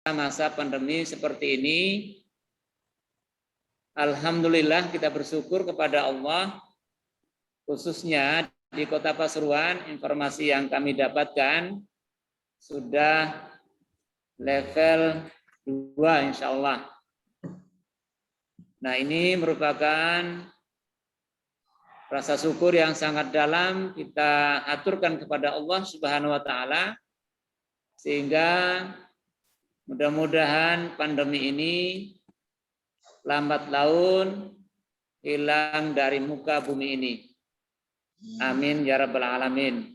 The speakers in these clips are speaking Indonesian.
masa pandemi seperti ini, alhamdulillah kita bersyukur kepada Allah, khususnya di Kota Pasuruan, informasi yang kami dapatkan sudah level 2 insya Allah. Nah, ini merupakan rasa syukur yang sangat dalam kita aturkan kepada Allah Subhanahu wa taala, sehingga mudah-mudahan pandemi ini lambat laun hilang dari muka bumi ini. Amin ya rabbal alamin.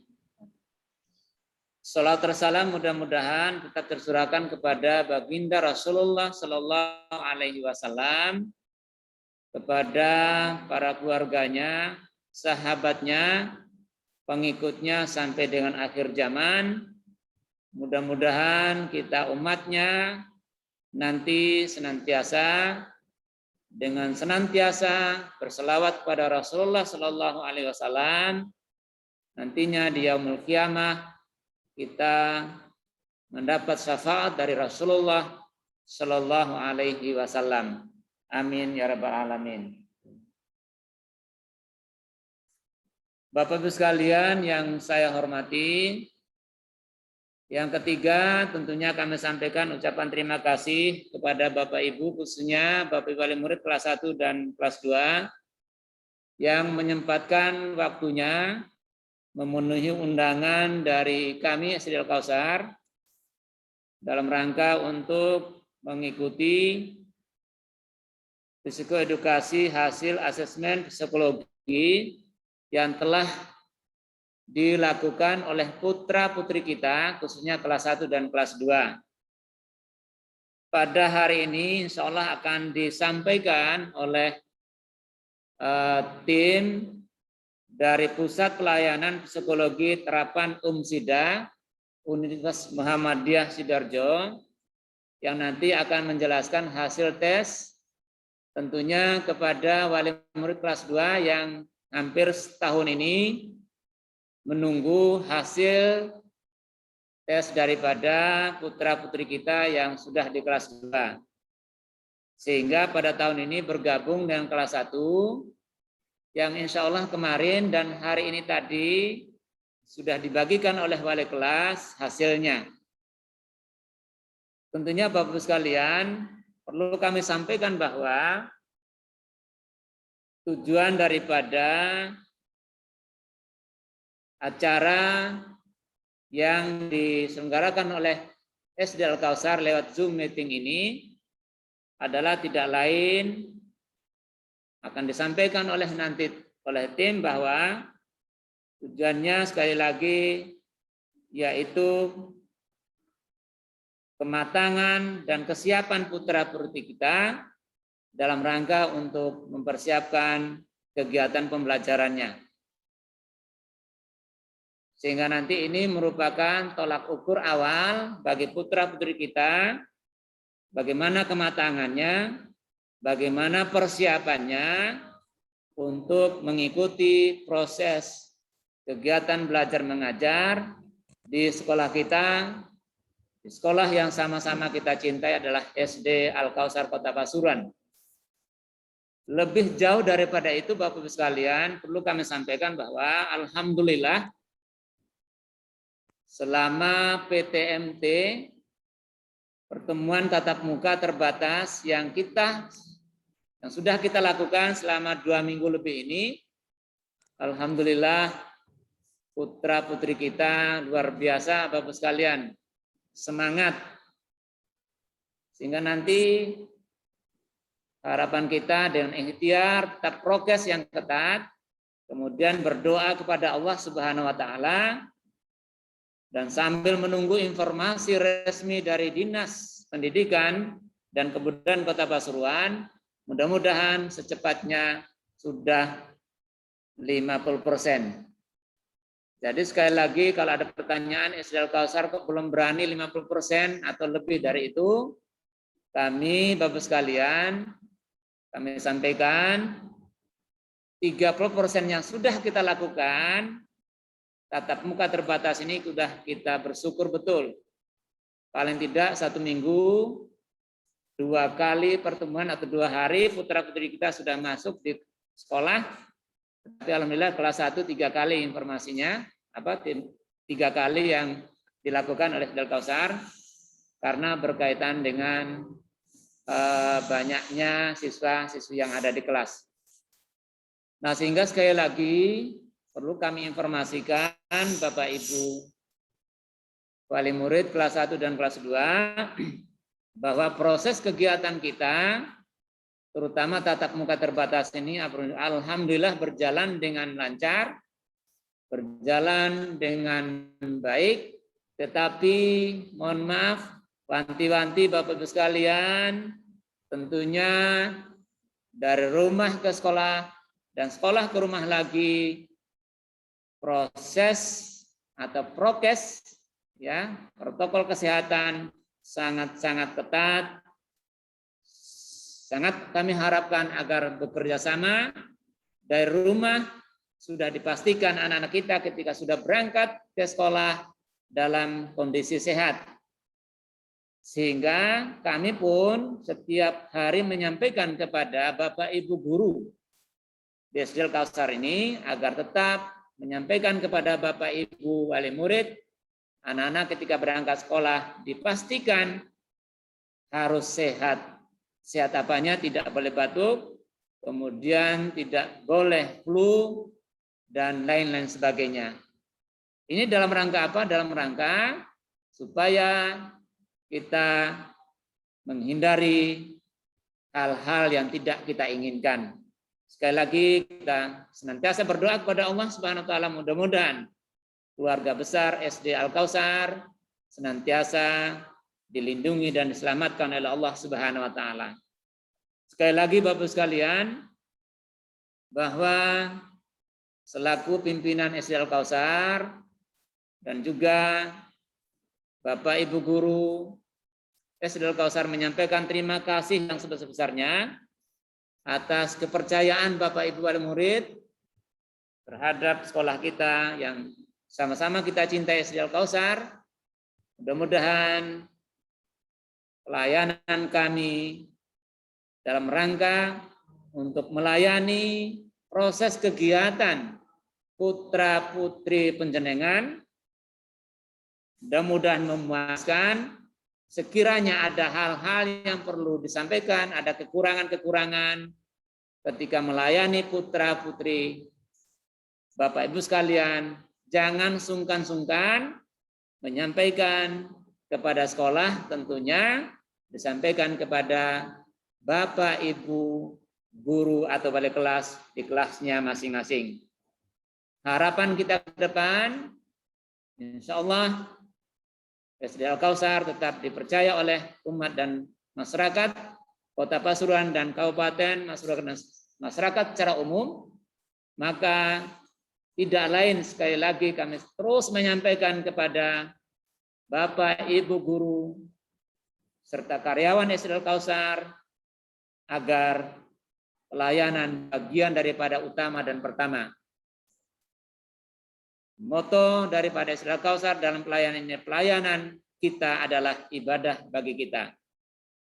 Salat tersalam mudah-mudahan tetap tersurahkan kepada baginda Rasulullah Sallallahu Alaihi Wasallam, kepada para keluarganya, sahabatnya, pengikutnya sampai dengan akhir zaman. Mudah-mudahan kita umatnya nanti senantiasa berselawat pada Rasulullah Sallallahu Alaihi Wasallam. Nantinya di yaumul qiyamah kita mendapat syafaat dari Rasulullah Sallallahu Alaihi Wasallam. Amin ya rabbal alamin. Bapak Ibu sekalian yang saya hormati, yang ketiga tentunya kami sampaikan ucapan terima kasih kepada Bapak Ibu, khususnya Bapak Ibu wali murid kelas 1 dan kelas 2 yang menyempatkan waktunya memenuhi undangan dari kami SD Al-Kausar dalam rangka untuk mengikuti psikoedukasi hasil asesmen psikologi yang telah dilakukan oleh putra-putri kita, khususnya kelas 1 dan kelas 2. Pada hari ini insya Allah akan disampaikan oleh tim dari Pusat Pelayanan Psikologi Terapan Umsida Universitas Muhammadiyah Sidoarjo, yang nanti akan menjelaskan hasil tes tentunya kepada wali murid kelas 2 yang hampir setahun ini menunggu hasil tes daripada putra-putri kita yang sudah di kelas 2. Sehingga pada tahun ini bergabung dengan kelas 1 yang insya Allah kemarin dan hari ini tadi sudah dibagikan oleh wali kelas hasilnya. Tentunya Bapak Ibu sekalian, perlu kami sampaikan bahwa tujuan daripada acara yang diselenggarakan oleh SD Al-Kausar lewat Zoom meeting ini adalah tidak lain, akan disampaikan oleh tim bahwa tujuannya sekali lagi yaitu kematangan dan kesiapan putra-putri kita dalam rangka untuk mempersiapkan kegiatan pembelajarannya. Sehingga nanti ini merupakan tolak ukur awal bagi putra-putri kita, bagaimana kematangannya, bagaimana persiapannya untuk mengikuti proses kegiatan belajar mengajar di sekolah kita, di sekolah yang sama-sama kita cintai adalah SD Al-Kausar Kota Pasuruan. Lebih jauh daripada itu Bapak Ibu sekalian, perlu kami sampaikan bahwa alhamdulillah selama PTMT, pertemuan tatap muka terbatas yang sudah kita lakukan selama 2 minggu lebih ini, alhamdulillah putra-putri kita luar biasa Bapak sekalian, semangat. Sehingga nanti harapan kita dengan ikhtiar tetap prokes yang ketat, kemudian berdoa kepada Allah Subhanahu wa taala, dan sambil menunggu informasi resmi dari Dinas Pendidikan dan Kebudayaan Kota Pasuruan, mudah-mudahan secepatnya sudah 50%. Jadi sekali lagi kalau ada pertanyaan SD Al-Kausar kok belum berani 50% atau lebih dari itu, kami Bapak sekalian, kami sampaikan 30% yang sudah kita lakukan tatap muka terbatas ini sudah kita bersyukur betul. paling tidak 1 minggu 2 kali pertemuan atau 2 hari putra-putri kita sudah masuk di sekolah. Tapi alhamdulillah kelas 1 3 kali informasinya, 3 kali yang dilakukan oleh Isdal Kausar karena berkaitan dengan banyaknya siswa-siswi yang ada di kelas. Nah, sehingga sekali lagi perlu kami informasikan Bapak Ibu wali murid kelas 1 dan kelas 2 bahwa proses kegiatan kita terutama tatap muka terbatas ini alhamdulillah berjalan dengan lancar, berjalan dengan baik, tetapi mohon maaf wanti-wanti Bapak Ibu sekalian, tentunya dari rumah ke sekolah dan sekolah ke rumah lagi, proses atau prokes ya, protokol kesehatan sangat-sangat ketat. Sangat kami harapkan agar bekerja sama dari rumah sudah dipastikan anak-anak kita ketika sudah berangkat ke sekolah dalam kondisi sehat. Sehingga kami pun setiap hari menyampaikan kepada Bapak Ibu guru di Isdal Kausar ini agar tetap menyampaikan kepada Bapak Ibu wali murid, anak-anak ketika berangkat sekolah dipastikan harus sehat. Sehat apanya? Tidak boleh batuk, kemudian tidak boleh flu, dan lain-lain sebagainya. Ini dalam rangka apa? Dalam rangka supaya kita menghindari hal-hal yang tidak kita inginkan. Sekali lagi kita senantiasa berdoa kepada Allah Subhanahu wa taala, mudah-mudahan keluarga besar SD Al Kausar senantiasa dilindungi dan diselamatkan oleh Allah Subhanahu wa taala. Sekali lagi Bapak sekalian, bahwa selaku pimpinan SD Al Kausar dan juga Bapak Ibu guru SD Al Kausar menyampaikan terima kasih yang sebesar-besarnya atas kepercayaan Bapak Ibu wali murid terhadap sekolah kita yang sama-sama kita cintai SD Al Kausar. Mudah-mudahan pelayanan kami dalam rangka untuk melayani proses kegiatan putra-putri penjenengan mudah-mudahan memuaskan. Sekiranya ada hal-hal yang perlu disampaikan, ada kekurangan-kekurangan ketika melayani putra-putri Bapak Ibu sekalian, jangan sungkan-sungkan menyampaikan kepada sekolah, tentunya disampaikan kepada Bapak Ibu guru atau wali kelas di kelasnya masing-masing. Harapan kita ke depan, insya Allah SD Al Kausar tetap dipercaya oleh umat dan masyarakat Kota Pasuruan dan Kabupaten, masyarakat secara umum. Maka tidak lain, sekali lagi kami terus menyampaikan kepada Bapak Ibu guru serta karyawan SD Al Kausar agar pelayanan bagian daripada utama dan pertama. Moto daripada SD Al Kausar dalam pelayanan kita adalah ibadah bagi kita.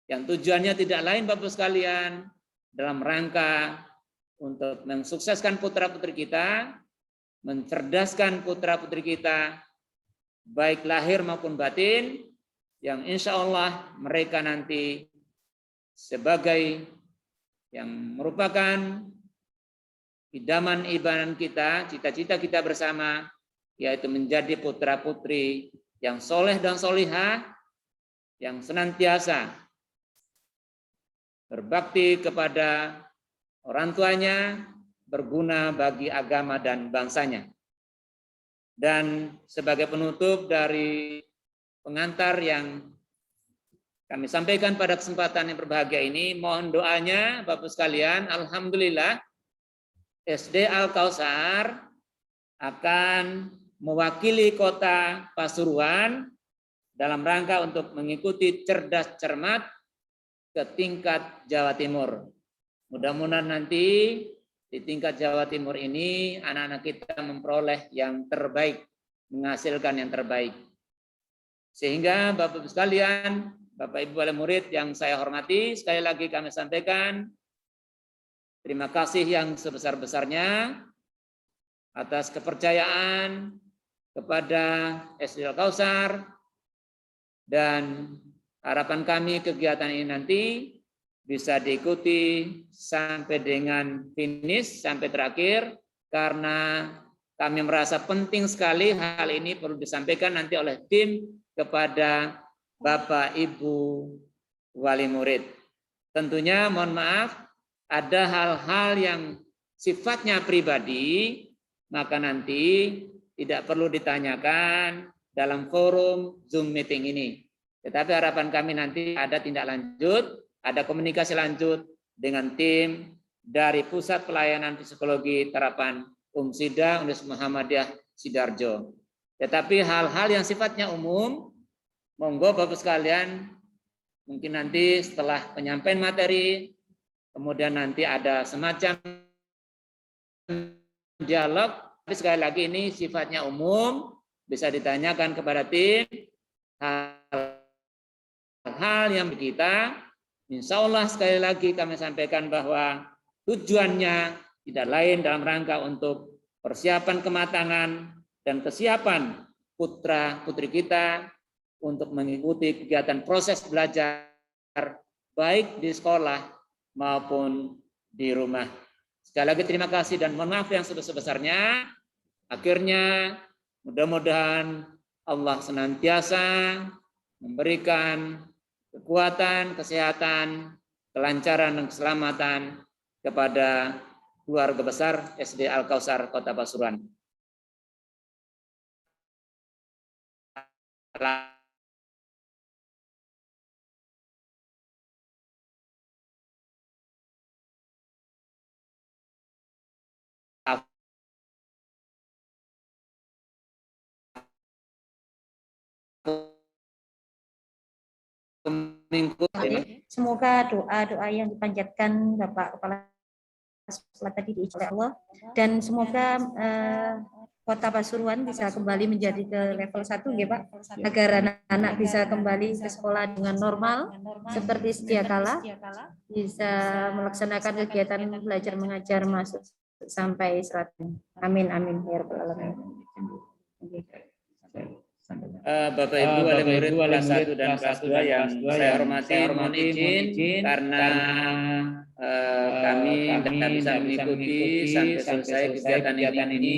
Yang tujuannya tidak lain Bapak sekalian dalam rangka untuk mensukseskan putra-putri kita, mencerdaskan putra-putri kita baik lahir maupun batin, yang insya Allah mereka nanti sebagai yang merupakan idaman kita, cita-cita kita bersama, yaitu menjadi putra-putri yang soleh dan solihah, yang senantiasa berbakti kepada orang tuanya, berguna bagi agama dan bangsanya. Dan sebagai penutup dari pengantar yang kami sampaikan pada kesempatan yang berbahagia ini, mohon doanya Bapak sekalian, alhamdulillah SD Al Kausar akan mewakili Kota Pasuruan dalam rangka untuk mengikuti cerdas cermat ke tingkat Jawa Timur. Mudah-mudahan nanti di tingkat Jawa Timur ini anak-anak kita memperoleh yang terbaik, menghasilkan yang terbaik. Sehingga Bapak-Ibu sekalian, Bapak Ibu wali murid yang saya hormati, sekali lagi kami sampaikan terima kasih yang sebesar-besarnya atas kepercayaan kepada SD Al-Kausar, dan harapan kami kegiatan ini nanti bisa diikuti sampai dengan finish, sampai terakhir, karena kami merasa penting sekali hal ini perlu disampaikan nanti oleh tim kepada Bapak Ibu wali murid. Tentunya mohon maaf, ada hal-hal yang sifatnya pribadi, maka nanti tidak perlu ditanyakan dalam forum Zoom meeting ini. Tetapi harapan kami nanti ada tindak lanjut, ada komunikasi lanjut dengan tim dari Pusat Pelayanan Psikologi Terapan Umsida Universitas Muhammadiyah Sidoarjo. Tetapi hal-hal yang sifatnya umum, monggo Bapak sekalian, mungkin nanti setelah penyampaian materi, kemudian nanti ada semacam dialog. Tapi sekali lagi ini sifatnya umum, bisa ditanyakan kepada tim hal-hal yang kita, insya Allah sekali lagi kami sampaikan bahwa tujuannya tidak lain dalam rangka untuk persiapan kematangan dan kesiapan putra-putri kita untuk mengikuti kegiatan proses belajar baik di sekolah maupun di rumah. Sekali lagi terima kasih dan mohon maaf yang sebesar-besarnya. Akhirnya mudah-mudahan Allah senantiasa memberikan kekuatan, kesehatan, kelancaran dan keselamatan kepada keluarga besar SD Al-Kausar Kota Pasuruan. Semoga doa-doa yang dipanjatkan Bapak Kepala Sekolah tadi diijabah Allah, dan semoga Kota Pasuruan bisa kembali menjadi ke level 1 ya Pak, agar anak-anak bisa kembali ke sekolah dengan normal seperti sedia kala, bisa melaksanakan kegiatan belajar mengajar masuk sampai 100. Amin amin ya rabbal alamin. Bapak Ibu wali murid kelas 1 dan kelas 2 yang saya hormati, mohon izin karena kami tidak bisa mengikuti sampai selesai kegiatan ini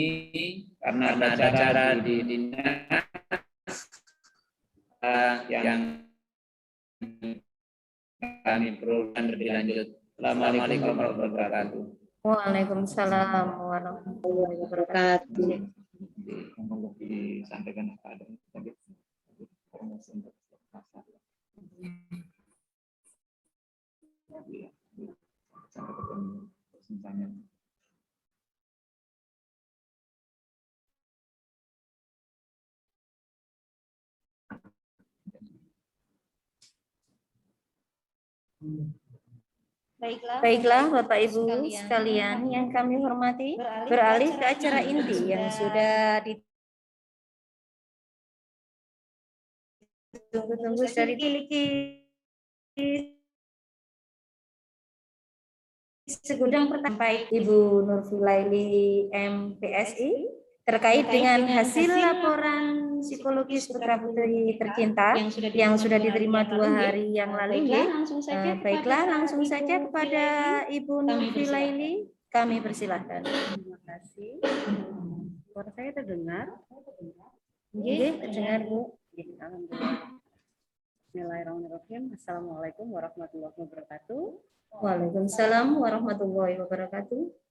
karena ada acara di dinas yang kami perlukan lebih lanjut. Assalamualaikum warahmatullahi wabarakatuh. Waalaikumsalam warahmatullahi wabarakatuh. Disampaikan apa ada Baiklah Bapak Ibu sekalian yang kami hormati, beralih ke acara inti yang sudah ditunggu-tunggu dari dimiliki segudang pertanyaan Ibu Nurfilaili MPSI terkait dengan hasil laporan psikologis putra putri tercinta yang sudah diterima 2 hari yang lalu. Baiklah langsung saja kepada Ibu Nurfilaili kami persilahkan. Terima kasih. Suara saya terdengar? Terdengar Bu. Alhamdulillah. Bismillahirrahmanirrahim. Assalamualaikum warahmatullahi wabarakatuh. Waalaikumsalam warahmatullahi wabarakatuh.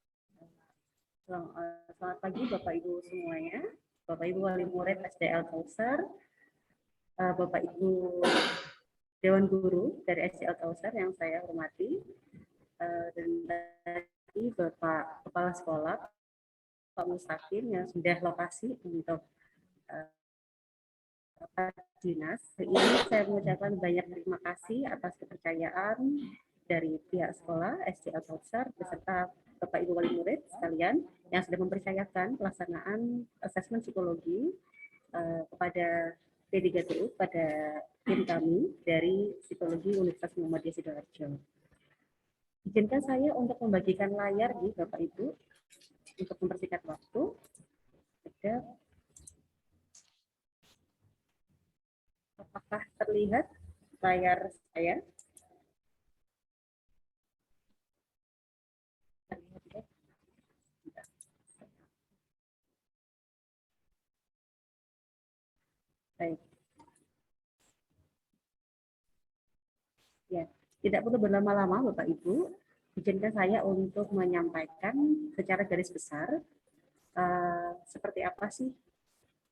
Selamat pagi Bapak Ibu semuanya, Bapak Ibu wali murid SD Al-Kausar, Bapak Ibu Dewan Guru dari SD Al-Kausar yang saya hormati, dan tadi Bapak Kepala Sekolah, Pak Mustaqim yang sudah lokasi untuk dinas. Ini saya mengucapkan banyak terima kasih atas kepercayaan dari pihak sekolah SD Al-Kausar beserta Bapak Ibu wali murid sekalian yang sudah mempercayakan pelaksanaan asesmen psikologi kepada P3TU pada tim kami dari Psikologi Universitas Muhammadiyah Sidoarjo. Izinkan saya untuk membagikan layar nih Bapak Ibu untuk mempersingkat waktu. Apakah terlihat layar saya? Terlihat ya? Baik. Ya, tidak perlu berlama-lama Bapak Ibu. Izinkan saya untuk menyampaikan secara garis besar seperti apa sih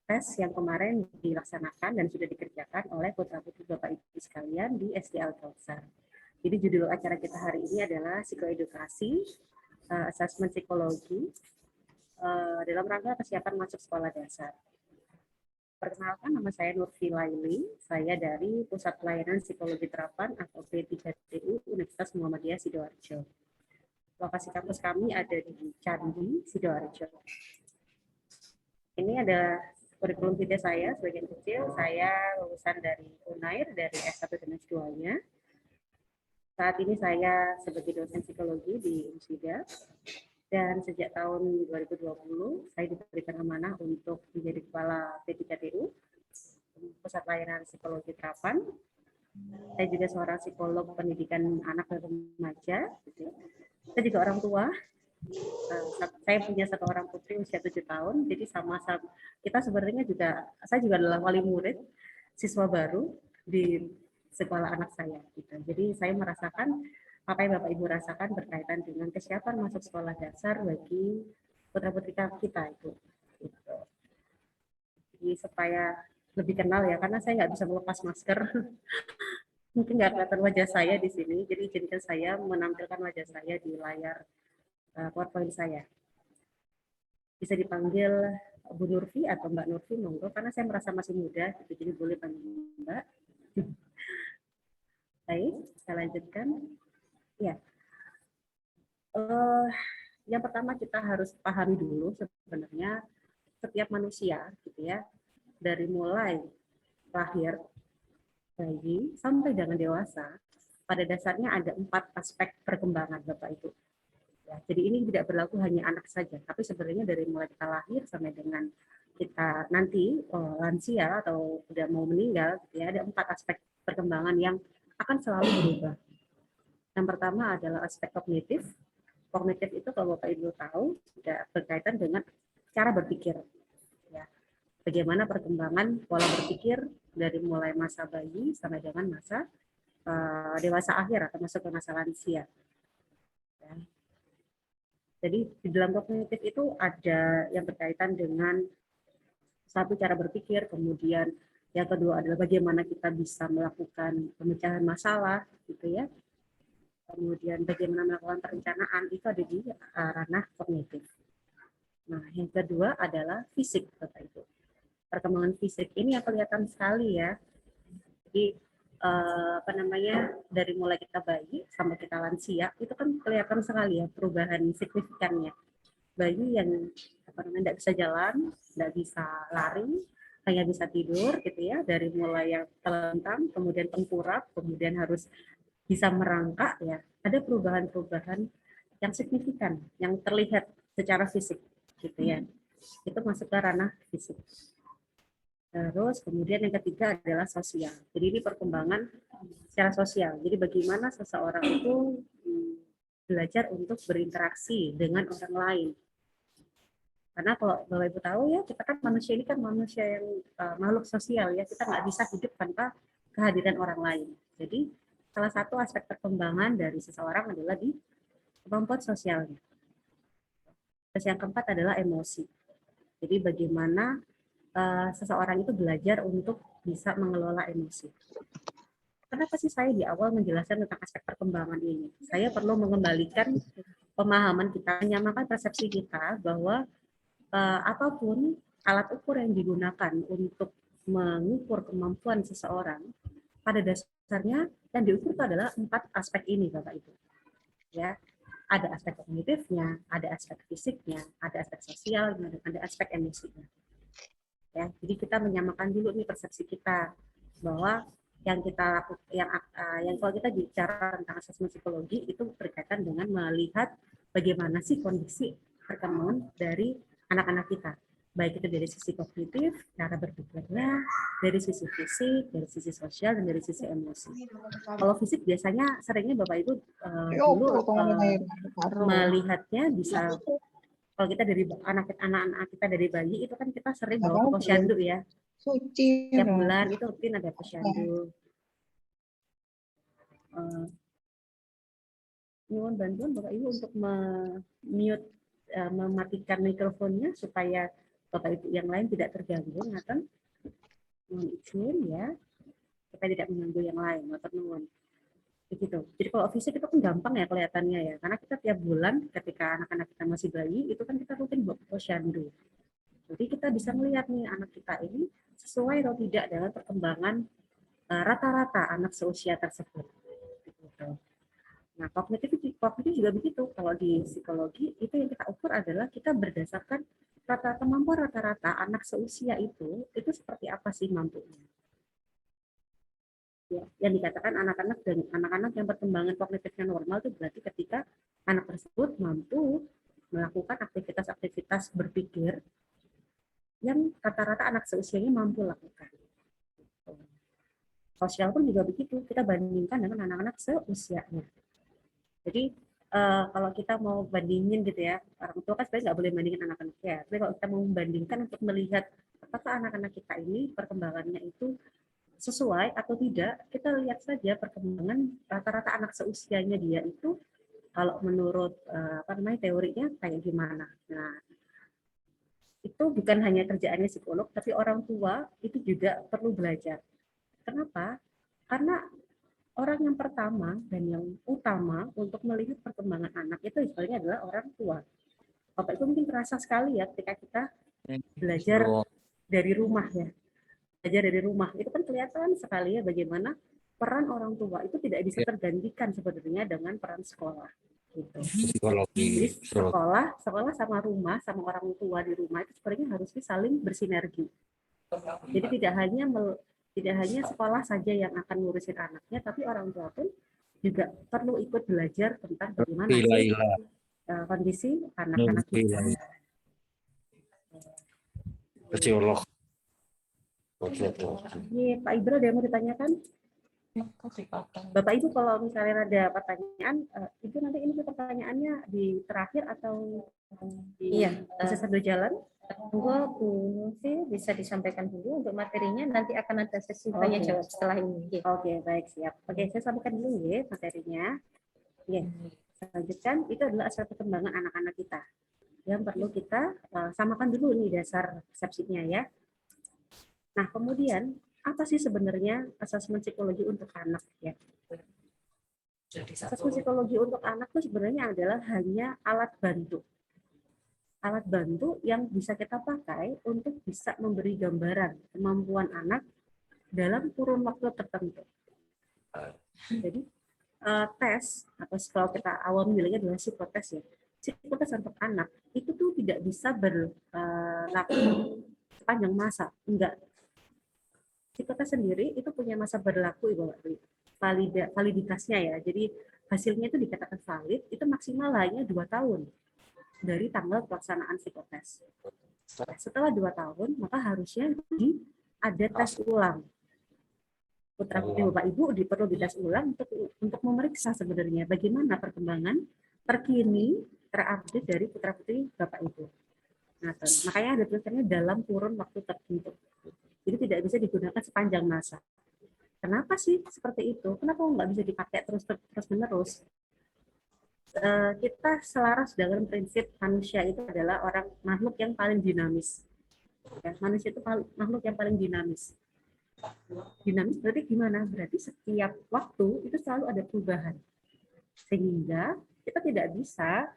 tes yang kemarin dilaksanakan dan sudah dikerjakan oleh putra-putri Bapak Ibu sekalian di SD Al-Kautsar. Jadi judul acara kita hari ini adalah psikoedukasi, asesmen psikologi dalam rangka kesiapan masuk sekolah dasar. Perkenalkan, nama saya Nurfi Laili, saya dari Pusat Pelayanan Psikologi Terapan atau P3TU Universitas Muhammadiyah Sidoarjo. Lokasi kampus kami ada di Candi, Sidoarjo. Ini ada kurikulum vitae saya sebagian kecil. Saya lulusan dari Unair, dari S1 dan S2-nya. Saat ini saya sebagai dosen psikologi di UNSIDA. Dan sejak tahun 2020, saya diberikan amanah untuk menjadi kepala P3TU, Pusat Layanan Psikologi Terapan. Saya juga seorang psikolog pendidikan anak dan remaja. Saya juga orang tua. Saya punya satu orang putri usia 7 tahun, jadi sama-sama kita sebenarnya juga, saya juga adalah wali murid siswa baru di sekolah anak saya. Gitu. Jadi saya merasakan apa yang Bapak Ibu rasakan berkaitan dengan kesiapan masuk sekolah dasar bagi putra-putri kita itu. Gitu. Jadi supaya lebih kenal ya, karena saya nggak bisa melepas masker. Mungkin nggak kelihatan wajah saya di sini, jadi izinkan saya menampilkan wajah saya di layar PowerPoint saya. Bisa dipanggil Bu Nurfi atau Mbak Nurfi, monggo, karena saya merasa masih muda, jadi boleh panggil Mbak. Baik, saya lanjutkan. Ya, yang pertama kita harus pahami dulu sebenarnya setiap manusia, gitu ya, dari mulai lahir bayi sampai dengan dewasa, pada dasarnya ada 4 aspek perkembangan Bapak Ibu. Ya, jadi ini tidak berlaku hanya anak saja, tapi sebenarnya dari mulai kita lahir sampai dengan kita nanti lansia atau sudah mau meninggal, ya, ada 4 aspek perkembangan yang akan selalu berubah. Yang pertama adalah aspek kognitif. Kognitif itu kalau Bapak Ibu tahu sudah berkaitan dengan cara berpikir. Ya, bagaimana perkembangan pola berpikir dari mulai masa bayi sampai dengan masa dewasa akhir atau masuk ke masa lansia. Ya. Jadi di dalam kognitif itu ada yang berkaitan dengan satu cara berpikir, kemudian yang kedua adalah bagaimana kita bisa melakukan pemecahan masalah, gitu ya. Kemudian bagaimana melakukan perencanaan, itu ada di ranah kognitif. Nah, yang kedua adalah fisik, Bapak Ibu. Perkembangan fisik ini yang kelihatan sekali ya. Jadi dari mulai kita bayi sampai kita lansia itu kan kelihatan sekali ya perubahan signifikannya. Bayi yang tidak bisa jalan, tidak bisa lari, hanya bisa tidur gitu ya, dari mulai yang telentang, kemudian tengkurap, kemudian harus bisa merangkak ya. Ada perubahan-perubahan yang signifikan, yang terlihat secara fisik gitu ya. Itu masuk ke ranah fisik. Terus kemudian yang ketiga adalah sosial. Jadi ini perkembangan secara sosial. Jadi bagaimana seseorang itu belajar untuk berinteraksi dengan orang lain. Karena kalau Bapak Ibu tahu ya, kita kan manusia ini kan manusia yang makhluk sosial ya. Kita nggak bisa hidup tanpa kehadiran orang lain. Jadi salah satu aspek perkembangan dari seseorang adalah di kemampuan sosialnya. Terus yang keempat adalah emosi. Jadi bagaimana seseorang itu belajar untuk bisa mengelola emosi. Kenapa sih saya di awal menjelaskan tentang aspek perkembangan ini? Saya perlu mengembalikan pemahaman kita, menyamakan persepsi kita bahwa apapun alat ukur yang digunakan untuk mengukur kemampuan seseorang, pada dasarnya yang diukur itu adalah 4 aspek ini, Bapak Ibu. Ya, ada aspek kognitifnya, ada aspek fisiknya, ada aspek sosialnya, dan ada aspek emosinya. Ya, jadi kita menyamakan dulu nih persepsi kita bahwa yang kita lakukan, yang kalau kita bicara tentang asesmen psikologi itu berkaitan dengan melihat bagaimana sih kondisi perkembangan dari anak-anak kita, baik itu dari sisi kognitif, cara berpikirnya, dari sisi fisik, dari sisi sosial, dan dari sisi emosi. Kalau fisik biasanya seringnya Bapak Ibu dulu melihatnya bisa, kalau kita dari anak-anak kita dari bayi itu kan kita sering bawa ke posyandu ya. Setiap bulan itu rutin ada posyandu. Mohon bantuan Bapak Ibu untuk mute, mematikan mikrofonnya supaya Bapak Ibu yang lain tidak terganggu. Ngaten, mohon izin ya, supaya tidak mengganggu yang lain. Matur nuwun. Begitu. Jadi kalau fisik itu kan gampang ya kelihatannya ya, karena kita tiap bulan ketika anak-anak kita masih bayi itu kan kita rutin bawa ke posyandu. Jadi kita bisa melihat nih anak kita ini sesuai atau tidak dengan perkembangan rata-rata anak seusia tersebut. Gitu. Nah, kognitif juga begitu. Kalau di psikologi itu yang kita ukur adalah kita berdasarkan kemampuan rata-rata anak seusia itu seperti apa sih mampunya. Ya, yang dikatakan anak-anak dan anak-anak yang perkembangan kognitifnya normal itu berarti ketika anak tersebut mampu melakukan aktivitas-aktivitas berpikir yang rata-rata anak seusianya mampu lakukan. Sosial pun juga begitu, kita bandingkan dengan anak-anak seusianya. Jadi kalau kita mau bandingin gitu ya, orang tua kan sebenarnya nggak boleh bandingin anak-anaknya. Tapi kalau kita mau membandingkan untuk melihat apakah anak-anak kita ini perkembangannya itu sesuai atau tidak, kita lihat saja perkembangan rata-rata anak seusianya dia itu kalau menurut teorinya kayak gimana. Nah, itu bukan hanya kerjaannya psikolog, tapi orang tua itu juga perlu belajar. Kenapa? Karena orang yang pertama dan yang utama untuk melihat perkembangan anak itu sebenarnya adalah orang tua. Bapak itu mungkin terasa sekali ya ketika kita belajar dari rumah ya. Belajar dari rumah itu kan kelihatan sekali ya bagaimana peran orang tua itu tidak bisa tergantikan sebenarnya dengan peran sekolah. Gitu. Jadi sekolah sama rumah, sama orang tua di rumah itu sebenarnya harus saling bersinergi. Jadi tidak hanya sekolah saja yang akan ngurusin anaknya, tapi orang tua pun juga perlu ikut belajar tentang bagaimana sih kondisi anak-anak kita. Psikolog. Ini Pak Ibra ada yang mau ditanyakan? Bapak Ibu kalau misalnya ada pertanyaan, Ibu nanti ini pertanyaannya di terakhir atau di sisa dua jalan? Monggo Bu Novi bisa disampaikan dulu untuk materinya, nanti akan ada sesi tanya jawab setelah ini. Oke, baik, siap. Oke, saya sampaikan dulu ya materinya. Oke, selanjutnya itu adalah aspek perkembangan anak-anak kita yang perlu kita samakan dulu nih dasar persepsinya ya. Nah, kemudian apa sih sebenarnya asesmen psikologi untuk anak ya? Asesmen psikologi untuk anak itu sebenarnya adalah hanya alat bantu. Alat bantu yang bisa kita pakai untuk bisa memberi gambaran kemampuan anak dalam kurun waktu tertentu. Jadi tes atau kalau kita awam bilangnya adalah psikotes ya. Psikotes untuk anak itu tuh tidak bisa berlaku sepanjang masa, enggak. Psikotes sendiri itu punya masa berlaku Ibu, validitasnya ya. Jadi hasilnya itu dikatakan valid itu maksimal hanya 2 tahun dari tanggal pelaksanaan psikotes. Setelah 2 tahun maka harusnya ada tes ulang. Putra putri Bapak Ibu perlu dites ulang untuk memeriksa sebenarnya bagaimana perkembangan terkini terupdate dari putra putri Bapak Ibu. Nah, makanya ada tulisannya dalam kurun waktu tertentu. Jadi tidak bisa digunakan sepanjang masa. Kenapa sih seperti itu? Kenapa nggak bisa dipakai terus menerus? Kita selaras dengan prinsip manusia itu adalah makhluk yang paling dinamis. Ya, manusia itu makhluk yang paling dinamis. Dinamis berarti gimana? Berarti setiap waktu itu selalu ada perubahan. Sehingga kita tidak bisa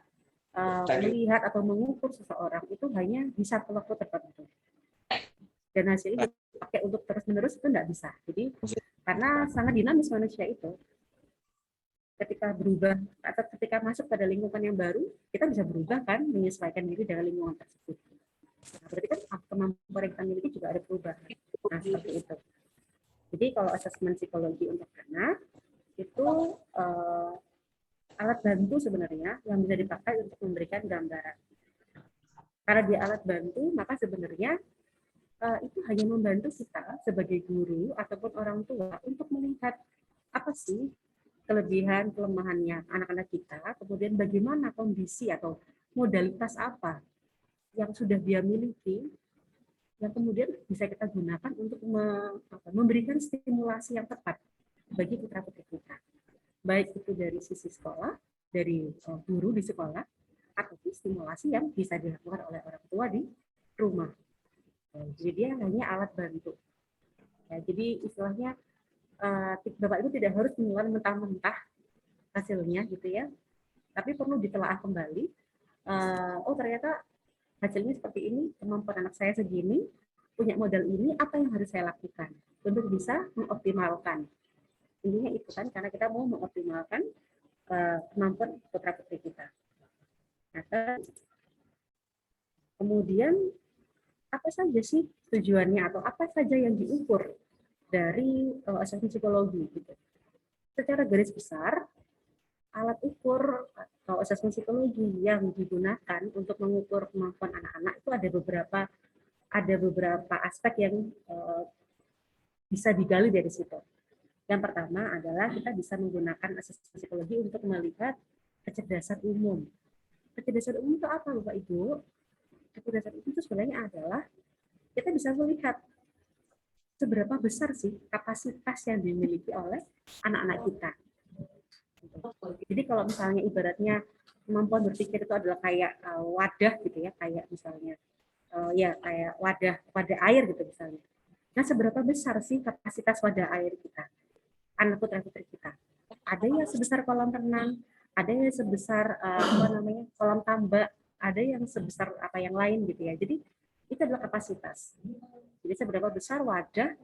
melihat atau mengukur seseorang itu hanya di satu waktu tertentu. Dan hasilnya dipakai untuk terus-menerus itu tidak bisa. Jadi karena sangat dinamis manusia itu. Ketika berubah atau ketika masuk pada lingkungan yang baru, kita bisa berubah kan, menyesuaikan diri dengan lingkungan tersebut. Nah, berarti kan kemampuan yang kita miliki juga ada perubahan. Nah, seperti itu. Jadi kalau asesmen psikologi untuk anak itu alat bantu sebenarnya yang bisa dipakai untuk memberikan gambaran. Karena dia alat bantu, maka sebenarnya itu hanya membantu kita sebagai guru ataupun orang tua untuk melihat apa sih kelebihan kelemahannya anak-anak kita, kemudian bagaimana kondisi atau modalitas apa yang sudah dia miliki, yang kemudian bisa kita gunakan untuk memberikan stimulasi yang tepat bagi putra-putri kita. Baik itu dari sisi sekolah, dari guru di sekolah, ataupun stimulasi yang bisa dilakukan oleh orang tua di rumah. Jadi dia hanya alat bantu. Ya, jadi istilahnya Bapak Ibu tidak harus menelan mentah-mentah hasilnya gitu ya, tapi perlu ditelaah kembali. Oh ternyata hasilnya seperti ini, kemampuan anak saya segini, punya modal ini, apa yang harus saya lakukan untuk bisa mengoptimalkan. Intinya itu kan, karena kita mau mengoptimalkan kemampuan putra-putri kita. Nah, kemudian apa saja sih tujuannya atau apa saja yang diukur dari asesmen psikologi gitu. Secara garis besar, alat ukur atau asesmen psikologi yang digunakan untuk mengukur kemampuan anak-anak itu ada beberapa aspek yang bisa digali dari situ. Yang pertama adalah kita bisa menggunakan asesmen psikologi untuk melihat kecerdasan umum. Kecerdasan umum itu apa, Bapak Ibu? Kecerdasan umum itu sebenarnya adalah kita bisa melihat seberapa besar sih kapasitas yang dimiliki oleh anak-anak kita. Jadi kalau misalnya ibaratnya kemampuan berpikir itu adalah kayak wadah gitu ya, kayak misalnya kayak wadah air gitu misalnya. Nah, seberapa besar sih kapasitas wadah air kita, anak putra-putri kita? Ada yang sebesar kolam renang, ada yang sebesar kolam tambak, ada yang sebesar apa yang lain gitu ya. Jadi itu adalah kapasitas. Jadi seberapa besar wadah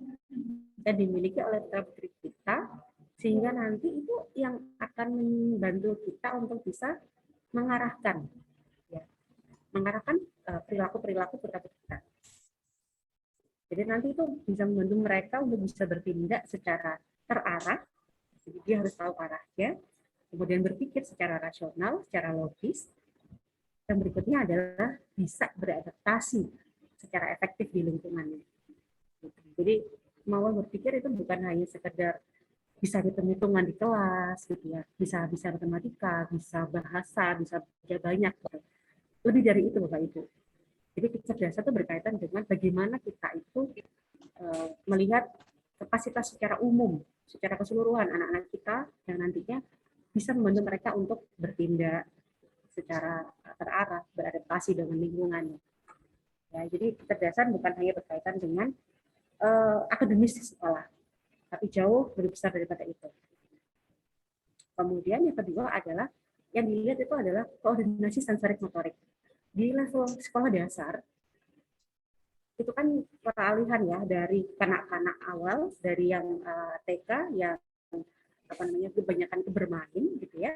yang dimiliki oleh putra-putri kita, sehingga nanti itu yang akan membantu kita untuk bisa mengarahkan perilaku putra-putri kita. Jadi nanti itu bisa membantu mereka untuk bisa bertindak secara terarah. Jadi dia harus tahu arahnya, kemudian berpikir secara rasional, secara logis. Dan berikutnya adalah bisa beradaptasi secara efektif di lingkungannya. Jadi kemampuan berpikir itu bukan hanya sekedar bisa hitung-hitungan di kelas, gitu ya, bisa matematika, bisa bahasa, bisa belajar banyak. Gitu. Lebih dari itu, Bapak Ibu. Jadi kecerdasan itu berkaitan dengan bagaimana kita itu melihat kapasitas secara umum, secara keseluruhan anak-anak kita yang nantinya bisa membantu mereka untuk bertindak secara terarah, beradaptasi dengan lingkungannya. Ya, jadi kecerdasan bukan hanya berkaitan dengan akademis di sekolah, tapi jauh lebih besar daripada itu. Kemudian yang kedua adalah yang dilihat itu adalah koordinasi sensorik motorik. Di level sekolah dasar itu kan peralihan ya dari kanak-kanak awal, dari yang TK yang kebanyakan itu bermain gitu ya,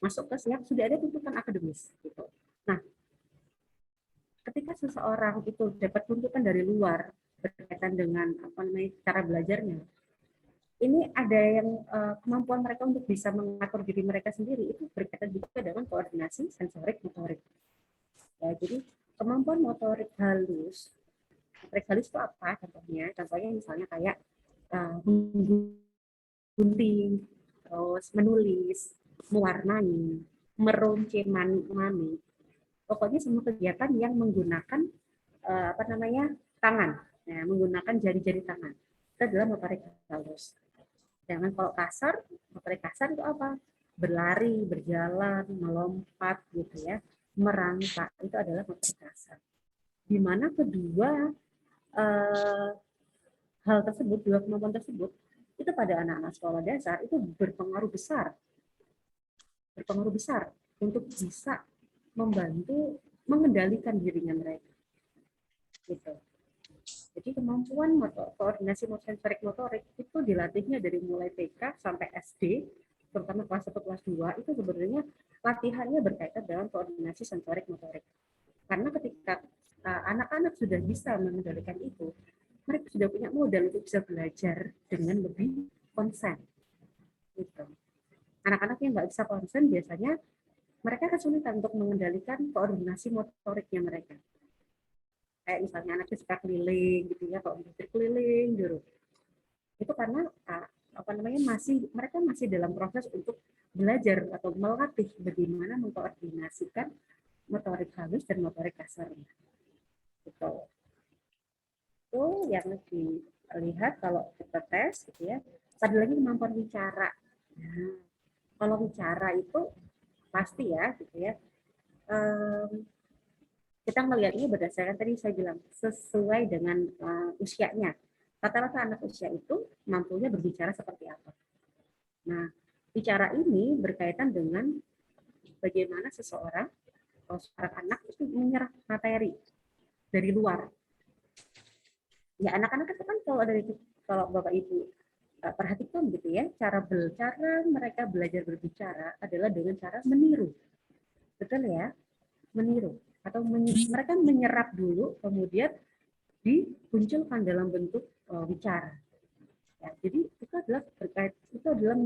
masuk ke yang sudah ada tuntutan akademis gitu. Nah, ketika seseorang itu dapat tuntutan dari luar berkaitan dengan cara belajarnya, ini ada yang kemampuan mereka untuk bisa mengatur diri mereka sendiri itu berkaitan juga dengan koordinasi sensorik motorik. Ya, jadi kemampuan motorik halus itu apa? Contohnya misalnya kayak menggunting, terus menulis, mewarnai, meruncing mami. Pokoknya semua kegiatan yang menggunakan tangan, ya, menggunakan jari-jari tangan. Itu adalah motorik halus. Jangan kalau kasar, motorik kasar itu apa? Berlari, berjalan, melompat gitu ya, merangkak, itu adalah motorik kasar. Di mana kedua hal tersebut, dua kemampuan tersebut, itu pada anak-anak sekolah dasar itu berpengaruh besar untuk bisa membantu mengendalikan dirinya mereka. Gitu. Jadi kemampuan koordinasi sensorik motorik itu dilatihnya dari mulai TK sampai SD, terutama kelas 1, kelas 2, itu sebenarnya latihannya berkaitan dengan koordinasi sensorik motorik. Karena ketika anak-anak sudah bisa mengendalikan itu, mereka sudah punya modal untuk bisa belajar dengan lebih konsen. Gitu. Anak-anak yang nggak bisa konsen biasanya mereka kesulitan untuk mengendalikan koordinasi motoriknya mereka. Kayak misalnya anaknya suka keliling gitu ya, kalau berkeliling dulu. Itu karena mereka masih dalam proses untuk belajar atau melatih bagaimana mengkoordinasikan motorik halus dan motorik kasarnya. Gitu. Itu yang dilihat kalau kita tes gitu ya. Ada lagi kemampuan bicara. Nah, kalau bicara itu pasti ya gitu ya. Kita melihatnya berdasarkan tadi saya bilang sesuai dengan usianya. Rata-rata anak usia itu mampunya berbicara seperti apa. Nah, bicara ini berkaitan dengan bagaimana seseorang atau seorang anak itu menyerap materi dari luar. Ya anak-anak itu kan kalau Bapak Ibu perhatikan gitu ya, cara mereka belajar berbicara adalah dengan cara meniru. Betul ya? Meniru atau mereka menyerap dulu kemudian dimunculkan dalam bentuk bicara. Ya, jadi itu adalah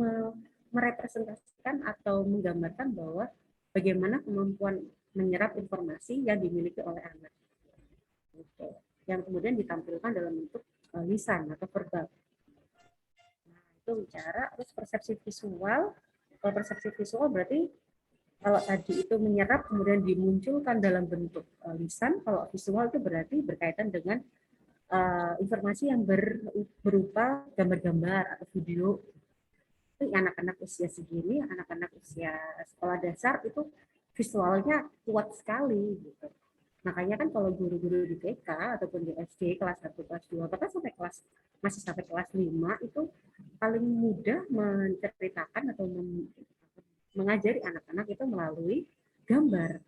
merepresentasikan atau menggambarkan bahwa bagaimana kemampuan menyerap informasi yang dimiliki oleh anak. Gitu. Yang kemudian ditampilkan dalam bentuk lisan atau verbal. Nah, itu bicara, terus persepsi visual. Kalau persepsi visual berarti kalau tadi itu menyerap kemudian dimunculkan dalam bentuk lisan, kalau visual itu berarti berkaitan dengan informasi yang berupa gambar-gambar atau video. Itu anak-anak usia segini, anak-anak usia sekolah dasar itu visualnya kuat sekali gitu. Makanya kan kalau guru-guru di TK ataupun di SD kelas 1, kelas 2, bahkan masih sampai kelas 5 itu paling mudah menceritakan atau mengajari anak-anak itu melalui gambar.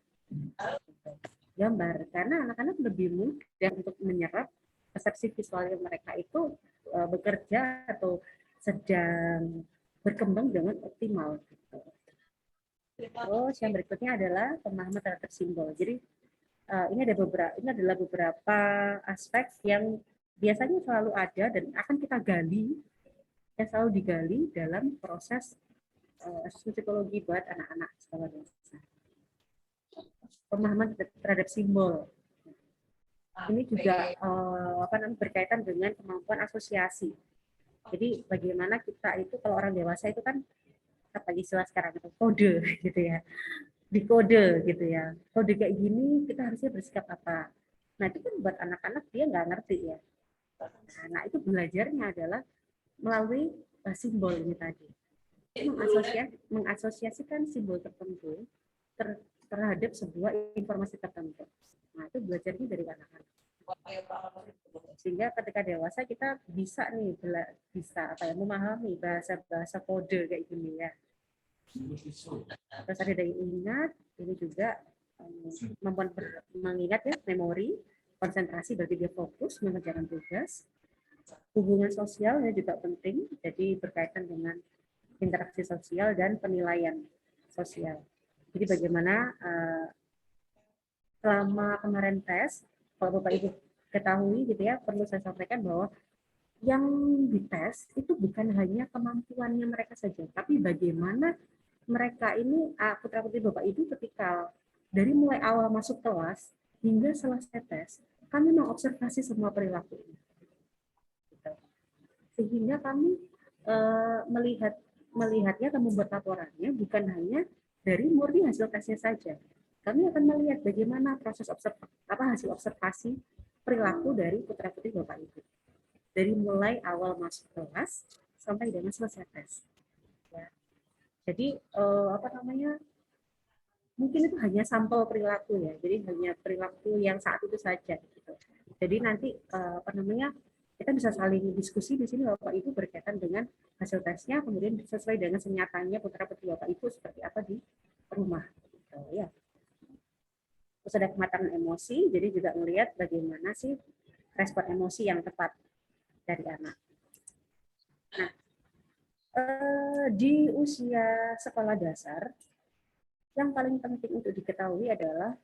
Karena anak-anak lebih mudah untuk menyerap persepsi visual mereka itu bekerja atau sedang berkembang dengan optimal. Terus yang berikutnya adalah pemahaman terhadap simbol. Jadi ini adalah beberapa aspek yang biasanya selalu ada dan akan kita gali, yang selalu digali dalam proses psikologi buat anak-anak sekolah dasar. Pemahaman terhadap simbol. Ini juga berkaitan dengan kemampuan asosiasi. Jadi bagaimana kita itu kalau orang dewasa itu kan apa istilah sekarang itu kode gitu ya, dikode gitu ya. Kode kayak gini kita harusnya bersikap apa. Nah itu kan buat anak-anak dia nggak ngerti ya. Nah itu belajarnya adalah melalui simbol ini tadi. Mengasosiasikan simbol tertentu terhadap sebuah informasi tertentu. Nah itu belajarnya dari anak-anak. Sehingga ketika dewasa kita bisa memahami bahasa kode kayak gini ya. Terus ada dari ingat, ini juga mengingat ya, memori, konsentrasi berarti dia fokus mengerjakan tugas. Hubungan sosialnya juga penting, jadi berkaitan dengan interaksi sosial dan penilaian sosial. Jadi bagaimana selama kemarin tes, kalau Bapak Ibu ketahui gitu ya, perlu saya sampaikan bahwa yang dites itu bukan hanya kemampuannya mereka saja, tapi bagaimana mereka ini putra-putri Bapak Ibu ketika dari mulai awal masuk kelas hingga selesai tes, kami mengobservasi semua perilaku ini. Sehingga kami melihatnya dan membuat laporannya bukan hanya dari murni hasil tesnya saja. Kami akan melihat bagaimana proses hasil observasi perilaku dari putra-putri Bapak Ibu. Dari mulai awal masuk kelas sampai dengan selesai tes. Ya. Jadi mungkin itu hanya sampel perilaku ya. Jadi hanya perilaku yang saat itu saja. Gitu. Jadi nanti kita bisa saling diskusi di sini Bapak Ibu berkaitan dengan hasil tesnya, kemudian sesuai dengan senyatanya putra-putri Bapak Ibu seperti apa di rumah. Gitu, ya. Terus ada kematangan emosi, jadi juga melihat bagaimana sih respon emosi yang tepat dari anak. Nah, di usia sekolah dasar, yang paling penting untuk diketahui adalah